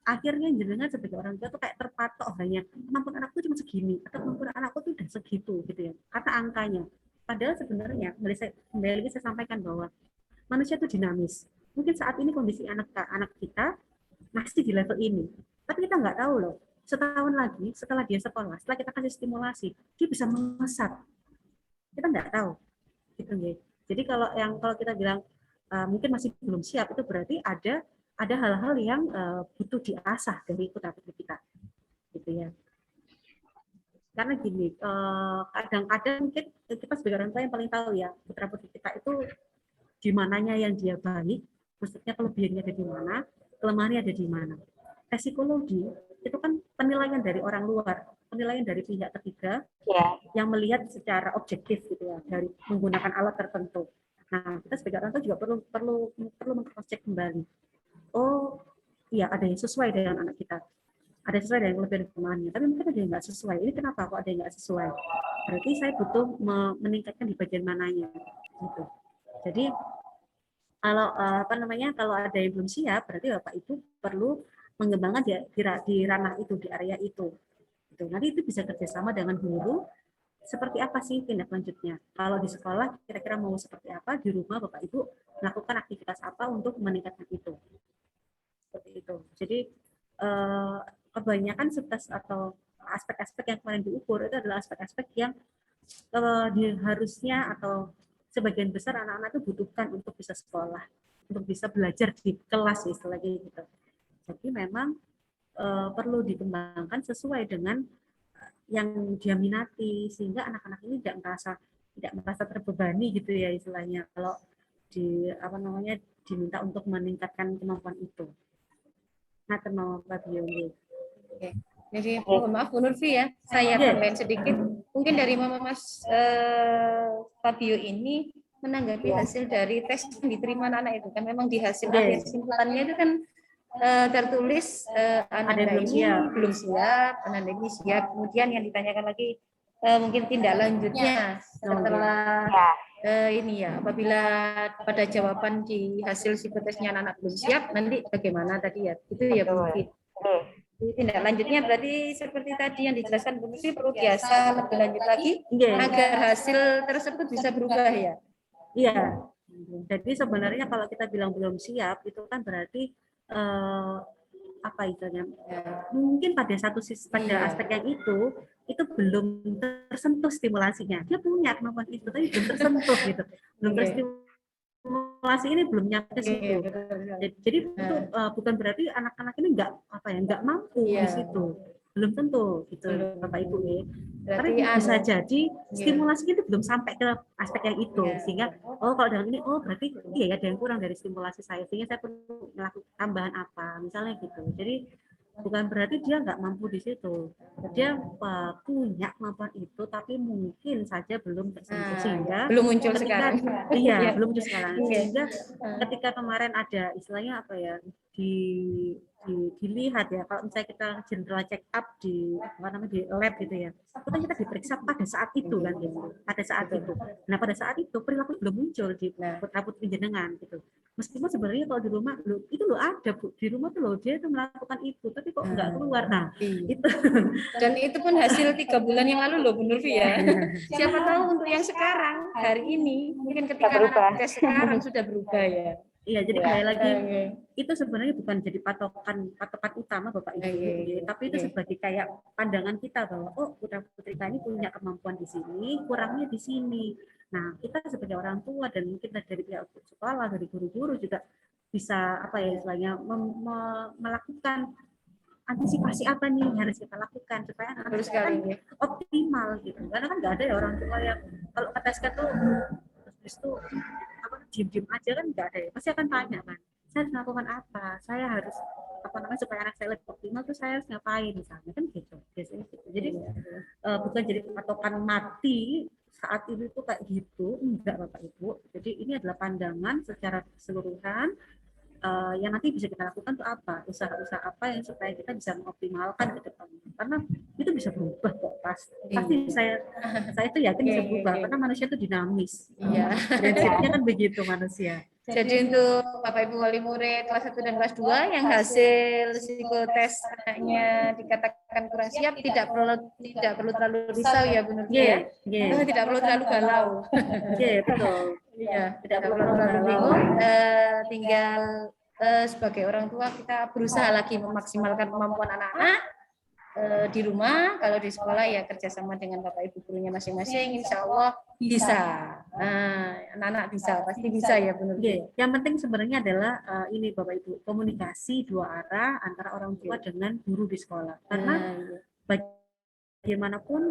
akhirnya jenengan sebagai orang tua tuh kayak terpatok hanya kemampuan anakku cuma segini atau kemampuan anakku tuh udah segitu gitu ya karena angkanya. Padahal sebenarnya kembali lagi saya sampaikan bahwa manusia itu dinamis. Mungkin saat ini kondisi anak kita masih di level ini, tapi kita nggak tahu loh. Setahun lagi setelah dia sekolah, setelah kita kasih stimulasi, dia bisa melesat. Kita nggak tahu, gitu ya. Jadi kalau kita bilang mungkin masih belum siap, itu berarti ada hal-hal yang butuh diasah dari putra-putri kita, gitu ya. Karena gini, kadang-kadang mungkin kita sebagai orang tua yang paling tahu ya putra-putri kita itu di mananya yang dia baik, maksudnya kelebihannya ada di mana, kelemahannya ada di mana. Psikologi itu kan penilaian dari orang luar, penilaian dari pihak ketiga yang melihat secara objektif gitu ya, dari menggunakan alat tertentu. Nah, kita sebagai orang tua juga perlu mengcek kembali. Oh, iya ada yang sesuai dengan anak kita, ada sesuai dengan kelebihan kelemahannya, tapi mungkin ada yang nggak sesuai. Ini kenapa kok ada yang nggak sesuai? Berarti saya butuh meningkatkan di bagian mananya, gitu. Jadi kalau kalau ada yang belum siap, berarti bapak ibu perlu mengembangkan di ranah itu, di area itu. Gitu. Nanti itu bisa kerjasama dengan guru. Seperti apa sih tindak lanjutnya? Kalau di sekolah kira-kira mau seperti apa? Di rumah bapak ibu melakukan aktivitas apa untuk meningkatkan itu? Seperti itu. Jadi kebanyakan subtes atau aspek-aspek yang kemarin diukur itu adalah aspek-aspek yang harusnya atau sebagian besar anak-anak itu butuhkan untuk bisa sekolah, untuk bisa belajar di kelas istilahnya gitu. Jadi memang perlu dikembangkan sesuai dengan yang dia minati sehingga anak-anak ini tidak merasa terbebani gitu ya istilahnya kalau diminta untuk meningkatkan kemampuan itu. Nah, terima kasih. Oke. Jadi mohon maaf Bu Nurfi ya, saya tambahin sedikit. Mungkin dari Mama Mas Fabio ini menanggapi hasil dari tes yang diterima anak itu kan memang di hasil akhir simpulannya itu kan tertulis anak ini belum siap, anak ini siap. Kemudian yang ditanyakan lagi mungkin tindak lanjutnya setelah ini ya, apabila pada jawaban di hasil psikotesnya anak belum siap, nanti bagaimana tadi ya? Itu ya Bu Nurfi. Tindak lanjutnya berarti seperti tadi yang dijelaskan Bu Nurfi perlu biasa lebih lanjut lagi agar hasil tersebut bisa berubah ya. Iya. Jadi sebenarnya kalau kita bilang belum siap itu kan berarti apa istilahnya? Mungkin pada aspek yang itu belum tersentuh stimulasinya. Dia punya kemampuan itu tapi belum tersentuh gitu. Belum stimulasi ini belum nyampe ke situ. Jadi itu bukan berarti anak-anak ini nggak mampu di situ. Belum tentu gitu Bapak Ibu ya. Tapi bisa jadi stimulasi itu belum sampai ke aspek yang itu sehingga kalau dengan ini berarti iya ya ada yang kurang dari stimulasi saya sehingga saya perlu melakukan tambahan apa misalnya gitu. Jadi bukan berarti dia nggak mampu di situ. Dia punya kemampuan itu tapi mungkin saja belum tersentuh sehingga belum muncul sekarang. Iya, belum muncul sekarang. Sehingga ketika kemarin ada istilahnya dilihat ya kalau misalnya kita general check up di lab gitu ya itu kan kita diperiksa pada saat itu kan gitu pada saat itu nah pada saat itu perilaku belum muncul di putra putri jenengan gitu meskipun sebenarnya kalau di rumah itu ada Bu di rumah tuh loh dia itu melakukan itu tapi kok nggak keluar itu dan itu pun hasil 3 bulan yang lalu loh Bu Nurfi ya siapa tahu untuk yang sekarang hari ini mungkin ketika anak tes sekarang sudah berubah ya. Iya, jadi Ya. kembali lagi Oke. itu sebenarnya bukan jadi patokan utama Bapak Ibu, Oke. tapi itu sebagai kayak pandangan kita bahwa oh putra putri kita ini punya kemampuan di sini, kurangnya di sini. Nah, kita sebagai orang tua dan mungkin dari pihak sekolah, dari guru-guru juga bisa apa ya istilahnya melakukan antisipasi apa nih yang harus kita lakukan supaya anak Betul kita sekali. kan optimal gitu. Karena kan nggak ada ya orang tua yang kalau kata SK tuh terus itu apa diem-diem aja kan nggak ada ya. Pasti akan tanya kan, saya harus melakukan apa? Saya harus apa namanya supaya anak saya lebih optimal tuh saya harus ngapain misalnya kan gitu. Biasanya gitu. Jadi bukan jadi patokan mati saat ini tuh kayak gitu, enggak Bapak Ibu. Jadi ini adalah pandangan secara keseluruhan yang nanti bisa kita lakukan tuh apa, usaha-usaha apa yang supaya kita bisa mengoptimalkan ke depan, karena itu bisa berubah kok pasti saya itu yakin bisa berubah karena manusia itu dinamis. Iya. Prinsipnya kan begitu manusia. Jadi untuk Bapak Ibu wali murid kelas 1 dan kelas 2 yang hasil psikotes anaknya dikatakan kurang siap, tidak perlu terlalu risau ya Bu Nur ya. Tidak perlu terlalu galau. Betul. Iya, tidak perlu terlalu bingung. Tinggal sebagai orang tua kita berusaha lagi memaksimalkan kemampuan anak-anak di rumah. Kalau di sekolah ya kerjasama dengan Bapak Ibu gurunya masing-masing. Insya Allah bisa. Anak-anak bisa, pasti bisa ya Bu Nur. Yang penting sebenarnya adalah ini Bapak Ibu, komunikasi dua arah antara orang tua dengan guru di sekolah. Karena bagaimanapun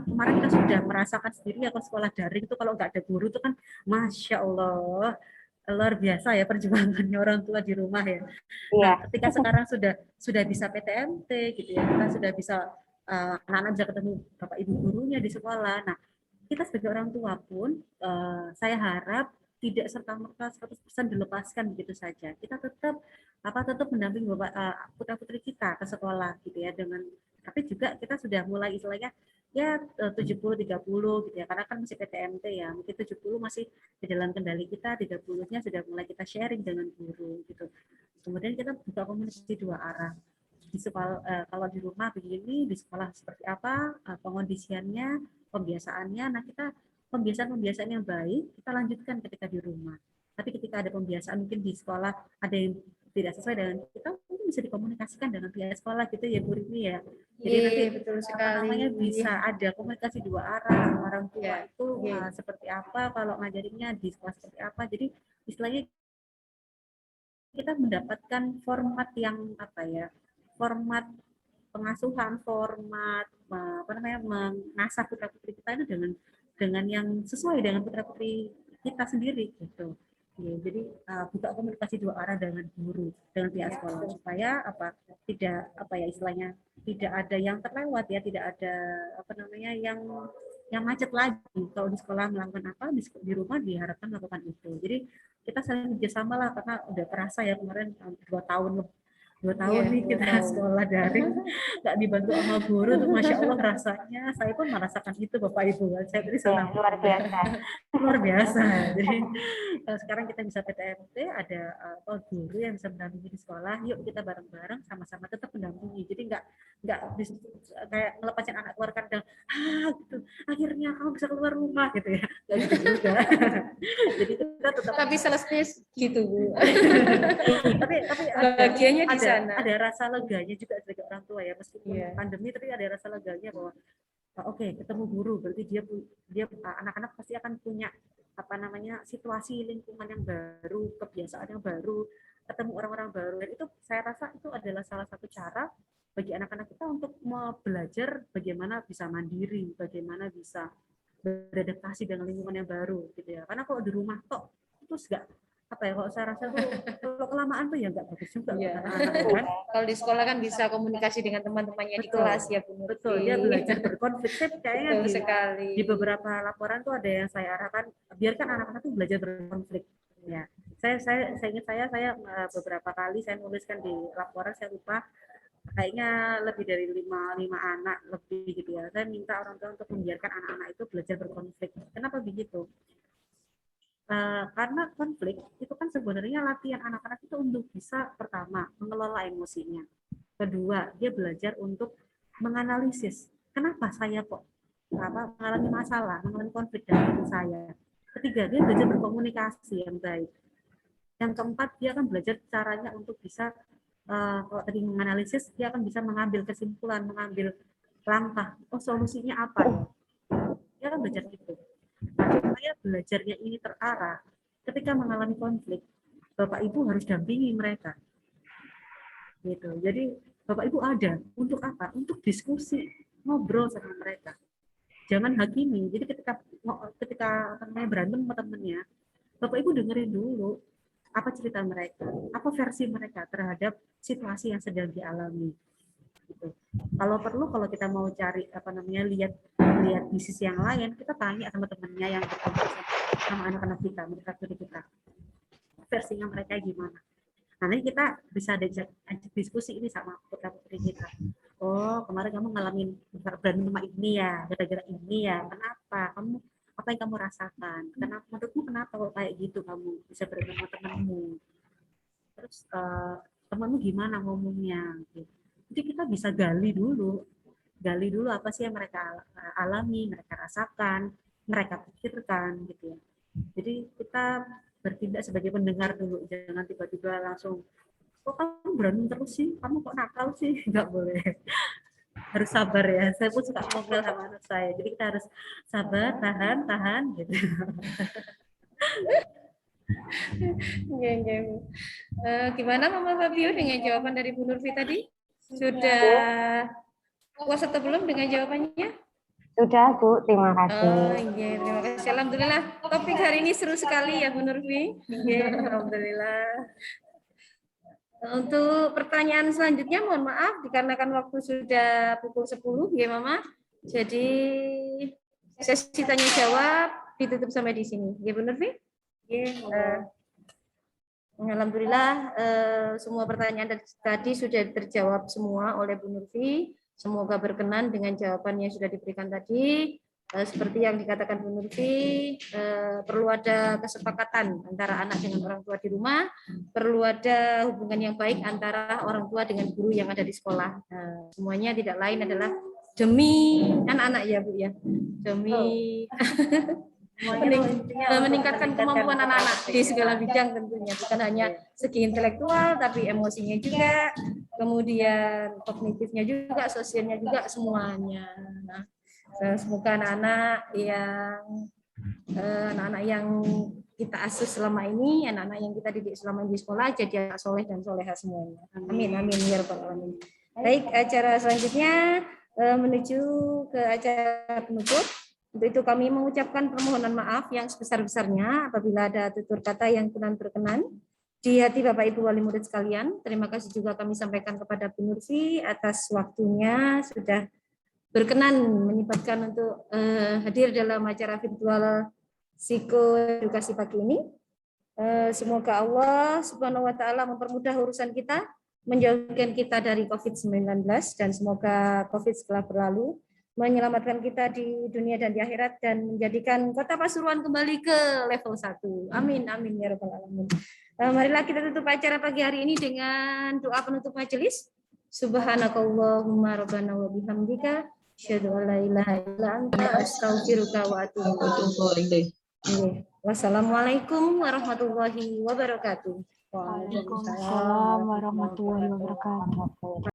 kemarin kita sudah merasakan sendiri ya ke sekolah daring itu kalau nggak ada guru itu kan Masya Allah luar biasa ya perjuangannya orang tua di rumah ya. Nah, ketika sekarang sudah bisa PTMT gitu ya, kita sudah bisa anak-anak bisa ketemu Bapak Ibu gurunya di sekolah. Nah, kita sebagai orang tua pun saya harap tidak serta-merta 100% dilepaskan begitu saja. Kita tetap mendampingi Bapak putra-putri kita ke sekolah gitu ya, dengan tapi juga kita sudah mulai istilahnya ya 70-30 gitu ya, karena kan masih PTMT ya, mungkin 70 masih di dalam kendali kita, 30-nya sudah mulai kita sharing dengan guru gitu. Kemudian kita buka komunikasi dua arah. Di sekolah, kalau di rumah begini, di sekolah seperti apa pengondisiannya, pembiasaannya. Nah, kita pembiasaan yang baik kita lanjutkan ketika di rumah. Tapi ketika ada pembiasaan mungkin di sekolah ada yang tidak sesuai dengan kita, mungkin bisa dikomunikasikan dengan pihak sekolah gitu ya Bu Rini ya. Jadi nanti betul sekali. namanya bisa ada komunikasi dua arah, orang tua itu seperti apa, kalau ngajarinnya di sekolah seperti apa. Jadi istilahnya kita mendapatkan format yang apa ya, format pengasuhan, format apa namanya mengasah putra putri kita itu dengan yang sesuai dengan putra putri kita sendiri gitu. Ya, jadi buka komunikasi dua arah dengan guru, dengan pihak sekolah supaya tidak istilahnya tidak ada yang terlewat ya, tidak ada apa namanya yang macet lagi. Kalau di sekolah melakukan apa, di rumah diharapkan melakukan itu. Jadi kita saling kerjasama lah, karena udah terasa ya kemarin 2 tahun nih kita sekolah daring nggak dibantu sama guru tuh, Masya Allah rasanya saya pun merasakan itu Bapak Ibu. Saya tadi luar biasa. Jadi sekarang kita bisa PTMT, ada guru yang bisa mendampingi di sekolah, yuk kita bareng-bareng sama-sama tetap mendampingi. Jadi nggak kayak ngelepasin anak keluar kandang gitu, akhirnya kamu bisa keluar rumah gitu ya, nggak gitu juga. Jadi kita tetap selesai gitu Bu. tapi bahagianya di sana. Ada rasa leganya juga sebagai orang tua ya, meskipun pandemi tapi ada rasa leganya bahwa oke, ketemu guru berarti dia anak-anak pasti akan punya apa namanya situasi lingkungan yang baru, kebiasaan yang baru, ketemu orang-orang baru, dan itu saya rasa itu adalah salah satu cara bagi anak-anak kita untuk belajar bagaimana bisa mandiri, bagaimana bisa beradaptasi dengan lingkungan yang baru gitu ya. Karena kalau di rumah kok terus nggak apa ya, kalau saya rasa tuh kalau kelamaan tuh ya nggak bagus juga kan. Kalau di sekolah kan bisa komunikasi dengan teman-temannya di kelas ya Bu. Betul, dia belajar berkonflik. Kayaknya sekali. Di beberapa laporan tuh ada yang saya arahkan biarkan anak-anak tuh belajar berkonflik ya. Saya ingat saya beberapa kali saya nuliskan di laporan, saya lupa kayaknya lebih dari 5 anak lebih gitu ya. Saya minta orang tua untuk membiarkan anak-anak itu belajar berkonflik. Kenapa begitu? Karena konflik itu kan sebenarnya latihan anak-anak itu untuk bisa pertama mengelola emosinya, kedua dia belajar untuk menganalisis kenapa saya kok mengalami masalah, mengalami konflik dalam hidup saya, ketiga dia belajar berkomunikasi yang baik. Yang keempat, dia akan belajar caranya untuk bisa kalau tadi menganalisis, dia akan bisa mengambil kesimpulan, mengambil langkah. Oh, solusinya apa ya? Dia akan belajar itu. Nah, supaya belajarnya ini terarah, ketika mengalami konflik, Bapak Ibu harus dampingi mereka. Gitu. Jadi Bapak Ibu ada untuk apa? Untuk diskusi, ngobrol sama mereka. Jangan hakimi. Jadi ketika berantem sama temennya, Bapak Ibu dengerin dulu apa cerita mereka, apa versi mereka terhadap situasi yang sedang dialami. Gitu. Kalau perlu, kalau kita mau cari lihat di sisi yang lain, kita tanya sama temennya yang bertemu sama anak-anak kita, mereka kita, versinya mereka gimana. Nanti kita bisa ajak diskusi ini sama putra-putri kita. Oh, kemarin kamu ngalamin berantem sama ini ya, gara-gara ini ya. Kenapa? Apa yang kamu rasakan? Kenapa? Menurutmu kenapa kalau kayak gitu kamu bisa berantem sama temanmu? Terus temanmu gimana ngomongnya? Jadi kita bisa gali dulu apa sih yang mereka alami, mereka rasakan, mereka pikirkan gitu ya. Jadi kita bertindak sebagai pendengar dulu, jangan tiba-tiba langsung, kok kamu berantem terus sih, kamu kok nakal sih, nggak boleh. Harus sabar ya, saya pun suka ngobrol sama anak saya, jadi kita harus sabar, tahan gitu. Gimana Mama Fabio dengan jawaban dari Bu Nurfi tadi? Sudah puas atau belum dengan jawabannya? Sudah, Bu. Terima kasih. Oh iya, terima kasih. Alhamdulillah. Topik hari ini seru sekali ya Bu Nurfi. Iya, alhamdulillah. Untuk pertanyaan selanjutnya, mohon maaf dikarenakan waktu sudah pukul 10, ya Mama. Jadi sesi tanya jawab ditutup sampai di sini. Ya Bu Nurfi? Iya. Alhamdulillah semua pertanyaan tadi sudah terjawab semua oleh Bu Nurfi. Semoga berkenan dengan jawaban yang sudah diberikan tadi. Seperti yang dikatakan Bu Nurfi, perlu ada kesepakatan antara anak dengan orang tua di rumah, perlu ada hubungan yang baik antara orang tua dengan guru yang ada di sekolah. Semuanya tidak lain adalah demi anak-anak ya Bu ya, demi meningkatkan kemampuan anak-anak di segala bidang tentunya, bukan hanya segi intelektual tapi emosinya juga, kemudian kognitifnya juga, sosialnya juga, semuanya. Nah, semoga anak-anak yang kita asuh selama ini, anak-anak yang kita didik selama ini di sekolah jadi anak soleh dan soleha semuanya. Amin amin ya rabbal alamin. Baik, acara selanjutnya menuju ke acara penutup. Untuk itu kami mengucapkan permohonan maaf yang sebesar-besarnya apabila ada tutur kata yang kurang berkenan di hati Bapak Ibu wali murid sekalian. Terima kasih juga kami sampaikan kepada Bu Nurfi atas waktunya sudah berkenan menyempatkan untuk hadir dalam acara virtual psikoedukasi pagi ini. Semoga Allah Subhanahu wa taala mempermudah urusan kita, menjauhkan kita dari COVID-19 dan semoga COVID setelah berlalu menyelamatkan kita di dunia dan di akhirat dan menjadikan Kota Pasuruan kembali ke level 1. Amin amin ya rabbal alamin. Marilah kita tutup acara pagi hari ini dengan doa penutup majelis. Subhanakallahumma rabbana wa bihamdika asyhadu an la ilaha illa anta astaghfiruka wa atubu ilaik. Wassalamualaikum warahmatullahi wabarakatuh. Waalaikumsalam warahmatullahi wabarakatuh.